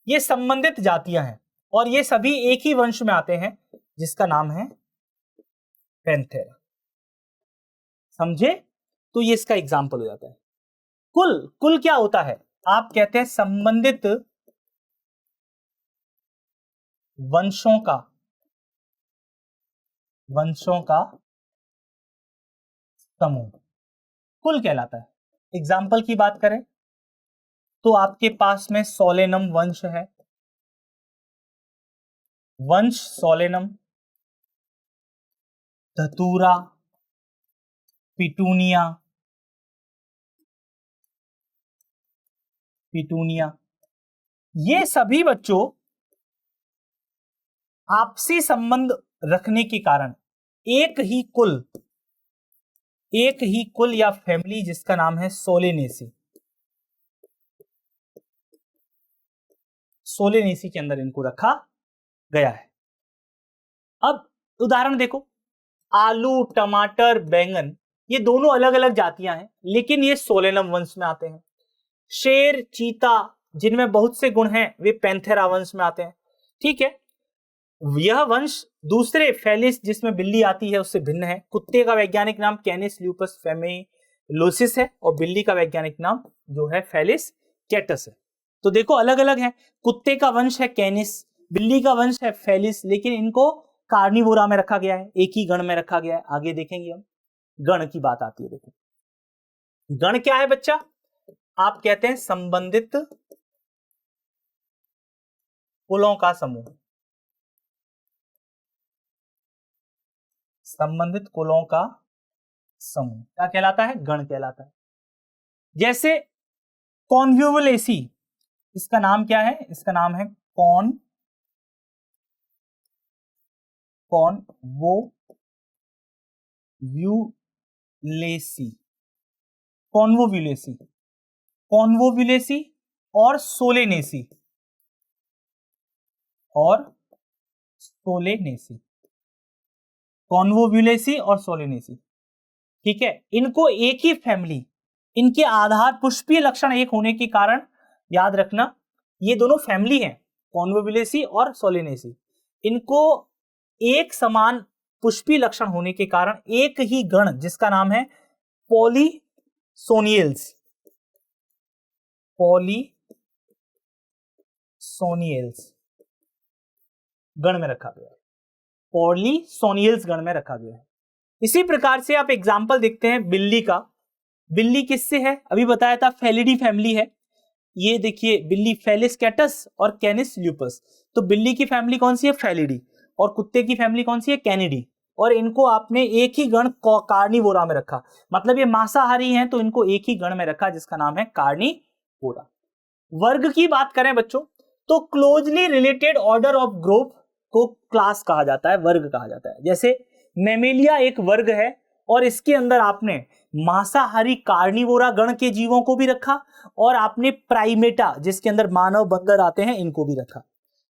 S1: ये संबंधित जातियां हैं और ये सभी एक ही वंश में आते हैं जिसका नाम है पैंथेरा। समझे? तो ये इसका एग्जाम्पल हो जाता है। कुल, कुल क्या होता है, आप कहते हैं संबंधित वंशों का समूह कुल कहलाता है। एग्जाम्पल की बात करें तो आपके पास में सोलेनम वंश है, वंश सोलेनम, धतूरा, पिटूनिया, पिटूनिया, ये सभी बच्चों आपसी संबंध रखने के कारण एक ही कुल या फैमिली जिसका नाम है सोलेनेसी, सोलेनेसी के अंदर इनको रखा गया है। अब उदाहरण देखो, आलू, टमाटर, बैंगन, ये दोनों अलग अलग जातियां हैं लेकिन ये सोलेनम वंश में आते हैं। शेर, चीता, जिनमें बहुत से गुण हैं, वे पैंथेरा वंश में आते हैं। ठीक है, यह वंश दूसरे फेलिस जिसमें बिल्ली आती है उससे भिन्न है। कुत्ते का वैज्ञानिक नाम कैनिस ल्यूपस फेमिलोसिस है और बिल्ली का वैज्ञानिक नाम जो है फेलिस कैटस है। तो देखो अलग अलग है, कुत्ते का वंश है कैनिस, बिल्ली का वंश है फेलिस, लेकिन इनको कार्निवोरा में रखा गया है, एक ही गण में रखा गया है। आगे देखेंगे हम, गण की बात आती है। देखो गण क्या है बच्चा, आप कहते हैं संबंधित कुलों का समूह, संबंधित कुलों का समूह क्या कहलाता है, गण कहलाता है। जैसे कॉन्व्यूलेसी, इसका नाम क्या है, इसका नाम है कॉन्वोव्यूलेसी, कॉन्वोव्यूलेसी, कॉन्वोव्यूलेसी और सोलेनेसी, और सोलेनेसी, कॉन्वोव्यूलेसी और सोलेनेसी। ठीक है, इनको एक ही फैमिली, इनके आधार पुष्पीय लक्षण एक होने के कारण याद रखना ये दोनों फैमिली हैं, कॉन्वोव्यूलेसी और सोलेनेसी। इनको एक समान पुष्पीय लक्षण होने के कारण एक ही गण जिसका नाम है पॉलीसोनियल्स, पॉलीसोनियल्स गण में रखा गया है, पॉलीसोनियल्स गण में रखा गया है। इसी प्रकार से आप एग्जाम्पल देखते हैं बिल्ली का, बिल्ली किससे है, अभी बताया था फेलिडी फैमिली है। ये देखिए बिल्ली फेलिस कैटस और कैनिस ल्यूपस, तो बिल्ली की फैमिली कौन सी है, फेलिडी, और कुत्ते की फैमिली कौन सी है, कैनिडी, और इनको आपने एक ही गण कार्निवोरा में रखा, मतलब ये मांसाहारी हैं तो इनको एक ही गण में रखा जिसका नाम है कार्निवोरा। वर्ग की बात करें बच्चों तो closely related order of group को क्लास कहा जाता है, वर्ग कहा जाता है। जैसे मैमेलिया एक वर्ग है और इसके अंदर आपने मांसाहारी कार्निवोरा गण के जीवों को भी रखा और आपने प्राइमेटा जिसके अंदर मानव, बंदर आते हैं, इनको भी रखा।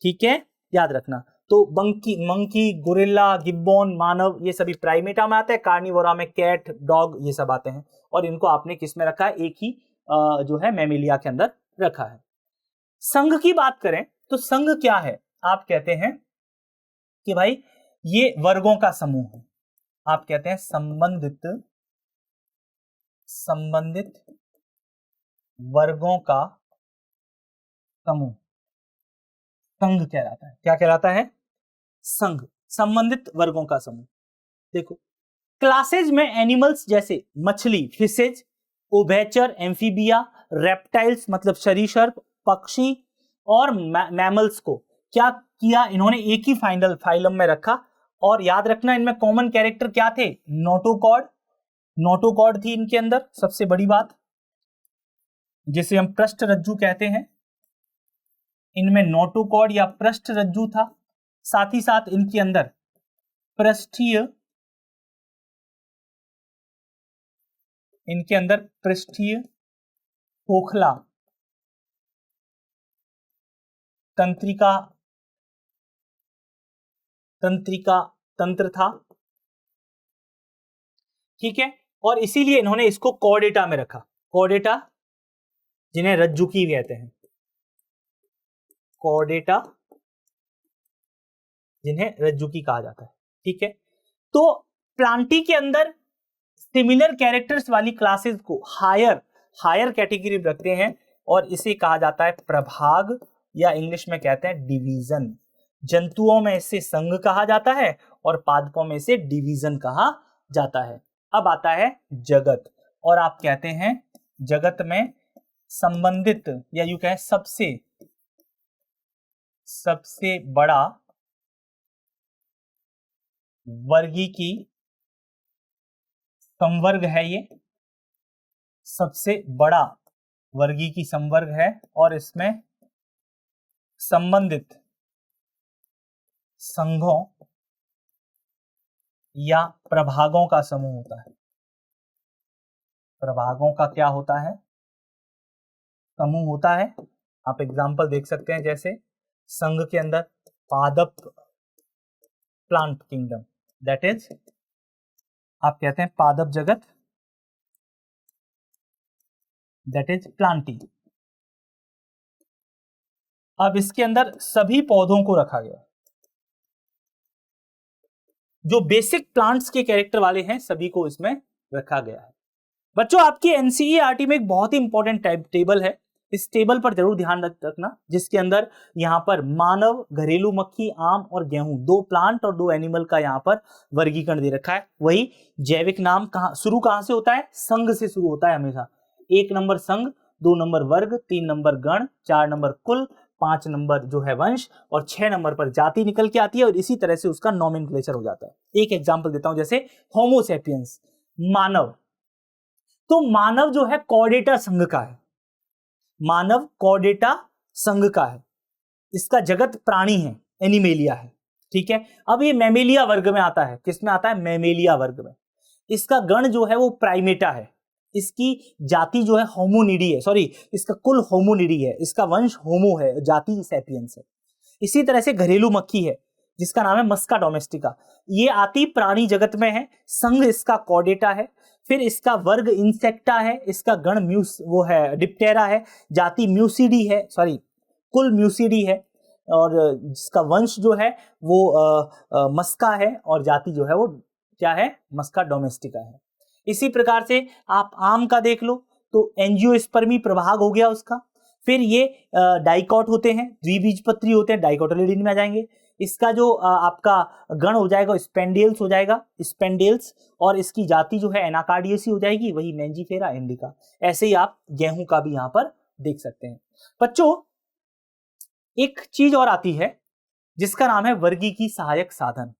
S1: ठीक है, याद रखना। तो मंकी, गोरिल्ला, गिब्बॉन, मानव, ये सभी प्राइमेटा में आते हैं, कार्निवोरा में कैट, डॉग, ये सब आते हैं, और इनको आपने किस में रखा है, एक ही जो है मैमेलिया के अंदर रखा है। संघ की बात करें तो संघ क्या है, आप कहते हैं कि भाई ये वर्गों का समूह है, आप कहते हैं संबंधित वर्गों का समूह, संघ कहलाता है। क्या कहलाता है, संघ, संबंधित वर्गों का समूह। देखो क्लासेज में एनिमल्स जैसे मछली, फिशेज, उभयचर, एम्फीबिया, रेप्टाइल्स मतलब सरीसृप, पक्षी और मैमल्स को क्या किया, इन्होंने एक ही फाइलम में रखा। और याद रखना इनमें कॉमन कैरेक्टर क्या थे, नोटोकॉर्ड, नोटोकॉर्ड थी इनके अंदर सबसे बड़ी बात, जिसे हम पृष्ठ रज्जु कहते हैं, इनमें नोटोकॉर्ड या पृष्ठ रज्जु था। साथ ही साथ इनके अंदर पृष्ठीय, इनके अंदर पृष्ठीय खोखला तंत्र था। ठीक है, और इसीलिए इन्होंने इसको कॉर्डेटा में रखा, कॉर्डेटा जिन्हें रज्जुकी कहते हैं, कॉर्डेटा जिन्हें रज्जुकी कहा जाता है। ठीक है, तो प्लांटी के अंदर सिमिलर कैरेक्टर्स वाली क्लासेस को हायर कैटेगरी रखते हैं और इसे कहा जाता है प्रभाग, या इंग्लिश में कहते हैं डिवीजन। जंतुओं में इसे संघ कहा जाता है और पादपों में इसे डिवीजन कहा जाता है। अब आता है जगत, और आप कहते हैं जगत में संबंधित, या यूं कहें सबसे बड़ा वर्गीकी समवर्ग है, ये सबसे बड़ा वर्गीकी समवर्ग है और इसमें संबंधित संघों या प्रभागों का समूह होता है। प्रभागों का क्या होता है? समूह होता है। आप एग्जांपल देख सकते हैं, जैसे संघ के अंदर पादप प्लांट किंगडम, दैट इज आप कहते हैं पादप जगत, दैट इज प्लांटी। अब इसके अंदर सभी पौधों को रखा गया, जो बेसिक प्लांट्स के कैरेक्टर वाले हैं सभी को इसमें रखा गया है। बच्चों, आपकी एनसीईआरटी में एक बहुत ही इंपॉर्टेंट टेबल है, इस टेबल पर जरूर ध्यान रखना, जिसके अंदर यहाँ पर मानव, घरेलू मक्खी, आम और गेहूं, 2 प्लांट और 2 एनिमल का यहाँ पर वर्गीकरण दे रखा है। वही जैविक नाम कहां से होता है? संघ से शुरू होता है हमेशा। 1 नंबर संघ, 2 नंबर वर्ग, 3 नंबर गण, 4 नंबर कुल, 5 नंबर जो है वंश और 6 नंबर पर जाति निकल के आती है और इसी तरह से उसका नॉमेनक्लेचर हो जाता है। एक एग्जांपल देता हूं, जैसे होमो सैपियंस, मानव। तो मानव जो है कॉर्डेटा संघ का है, मानव कॉर्डेटा संघ का है, इसका जगत प्राणी है, एनिमेलिया है, ठीक है। अब ये मैमेलिया वर्ग में आता है, किस में आता है? मैमेलिया वर्ग में। इसका गण जो है वो प्राइमेटा है, इसकी जाति जो है होमोनिडी है, सॉरी इसका कुल होमोनिडी है, इसका वंश होमो है, जाति सैपियंस है। इसी तरह से घरेलू मक्खी है जिसका नाम है मस्का डोमेस्टिका, ये आती प्राणी जगत में है, संघ इसका कॉर्डेटा है, फिर इसका वर्ग इंसेक्टा है, इसका गण म्यूस वो है डिप्टेरा है, जाति म्यूसिडी है, सॉरी कुल म्यूसिडी है, और जिसका वंश जो है वो मस्का है और जाति जो है वो क्या है? मस्का डोमेस्टिका है। इसी प्रकार से आप आम का देख लो तो एंजियोस्पर्मी प्रभाग हो गया उसका, फिर ये डाइकॉट होते हैं, द्विबीजपत्री होते हैं, डाइकोटिलेडन में आ जाएंगे। इसका जो आपका गण हो जाएगा स्पेंडियल्स हो जाएगा, स्पेंडियल्स, और इसकी जाति जो है एनाकार्डियेसी हो जाएगी, वही मैंजीफेरा इंडिका। ऐसे ही आप गेहूं का भी यहां पर देख सकते हैं। बच्चों, एक चीज और आती है जिसका नाम है वर्गीकी सहायक साधन।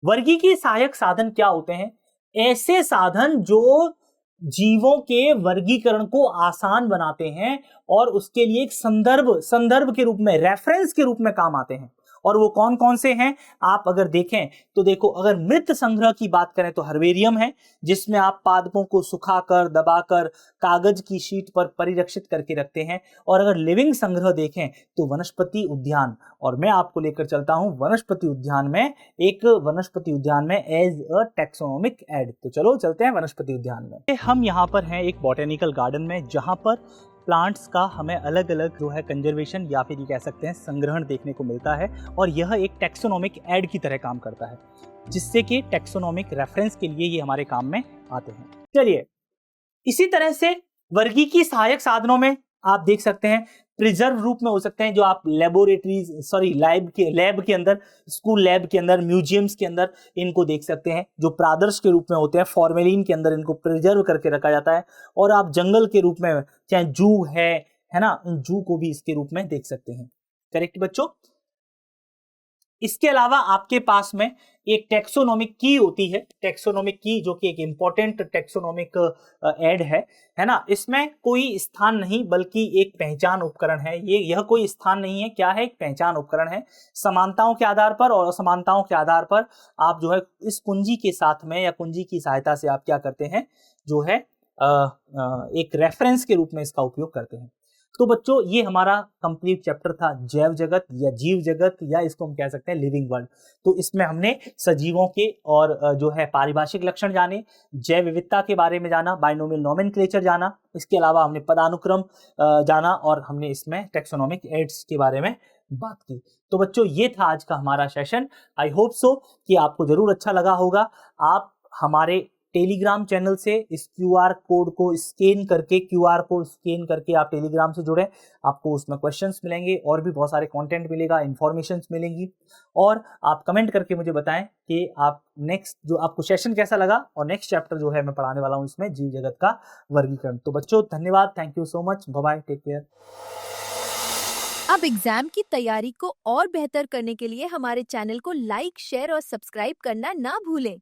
S1: वर्गीकी सहायक साधन क्या होते हैं? ऐसे साधन जो जीवों के वर्गीकरण को आसान बनाते हैं और उसके लिए एक संदर्भ के रूप में, रेफरेंस के रूप में काम आते हैं। और वो कौन कौन से हैं आप अगर देखें तो देखो, अगर मृत संग्रह की बात करें तो हर्बेरियम है, जिसमें आप पादपों को सुखाकर, दबाकर, कागज की शीट पर परिरक्षित करके रखते हैं। और अगर लिविंग संग्रह देखें तो वनस्पति उद्यान, और मैं आपको लेकर चलता हूं वनस्पति उद्यान में एज अ टैक्सोनॉमिक एड। तो चलो चलते हैं वनस्पति उद्यान में। हम यहाँ पर हैं एक बॉटेनिकल गार्डन में, जहां पर प्लांट्स का हमें अलग अलग जो है कंजर्वेशन या फिर ये कह सकते हैं संग्रहण देखने को मिलता है, और यह एक टैक्सोनॉमिक एड की तरह काम करता है, जिससे कि टैक्सोनॉमिक रेफरेंस के लिए ये हमारे काम में आते हैं। चलिए, इसी तरह से वर्गीकी सहायक साधनों में आप देख सकते हैं प्रिजर्व रूप में हो सकते हैं, जो आप लैब के अंदर, स्कूल लैब के अंदर, म्यूजियम्स के अंदर इनको देख सकते हैं, जो प्रादर्श के रूप में होते हैं, फॉर्मेलिन के अंदर इनको प्रिजर्व करके रखा जाता है। और आप जंगल के रूप में, चाहे जू है ना, जू को भी इसके रूप में देख सकते हैं। करेक्ट बच्चों? इसके अलावा आपके पास में एक टैक्सोनॉमिक की होती है, टैक्सोनॉमिक की, जो कि एक इंपॉर्टेंट टैक्सोनॉमिक एड है ना। इसमें कोई स्थान नहीं बल्कि एक पहचान उपकरण है। यह कोई स्थान नहीं है, क्या है? एक पहचान उपकरण है। समानताओं के आधार पर और असमानताओं के आधार पर आप जो है इस कुंजी के साथ में या कुंजी की सहायता से आप क्या करते हैं, जो है एक रेफरेंस के रूप में इसका उपयोग करते हैं। तो बच्चों, ये हमारा कंप्लीट चैप्टर था जैव जगत या जीव जगत, या इसको हम कह सकते हैं लिविंग वर्ल्ड। तो इसमें हमने सजीवों के और जो है पारिभाषिक लक्षण जाने, जैव विविधता के बारे में जाना, बाइनोमियल नोमेनक्लेचर जाना, इसके अलावा हमने पदानुक्रम जाना, और हमने इसमें टैक्सोनॉमिक एड्स के बारे में बात की। तो बच्चों, ये था आज का हमारा सेशन। आई होप सो कि आपको जरूर अच्छा लगा होगा। आप हमारे टेलीग्राम चैनल से इस क्यूआर को स्कैन करके आप टेलीग्राम से जुड़े, आपको उसमें क्वेश्चंस मिलेंगे और भी बहुत सारे कंटेंट मिलेगा, इन्फॉर्मेशंस मिलेंगी। और आप कमेंट करके मुझे बताएं कि आप नेक्स्ट जो आपको सेशन कैसा लगा, और नेक्स्ट चैप्टर जो है मैं पढ़ाने वाला हूं इसमें जीव जगत का वर्गीकरण। तो बच्चों, धन्यवाद, thank you so much, bye bye, take care.
S2: अब एग्जाम की तैयारी को और बेहतर करने के लिए हमारे चैनल को लाइक, शेयर और सब्सक्राइब करना ना भूलें।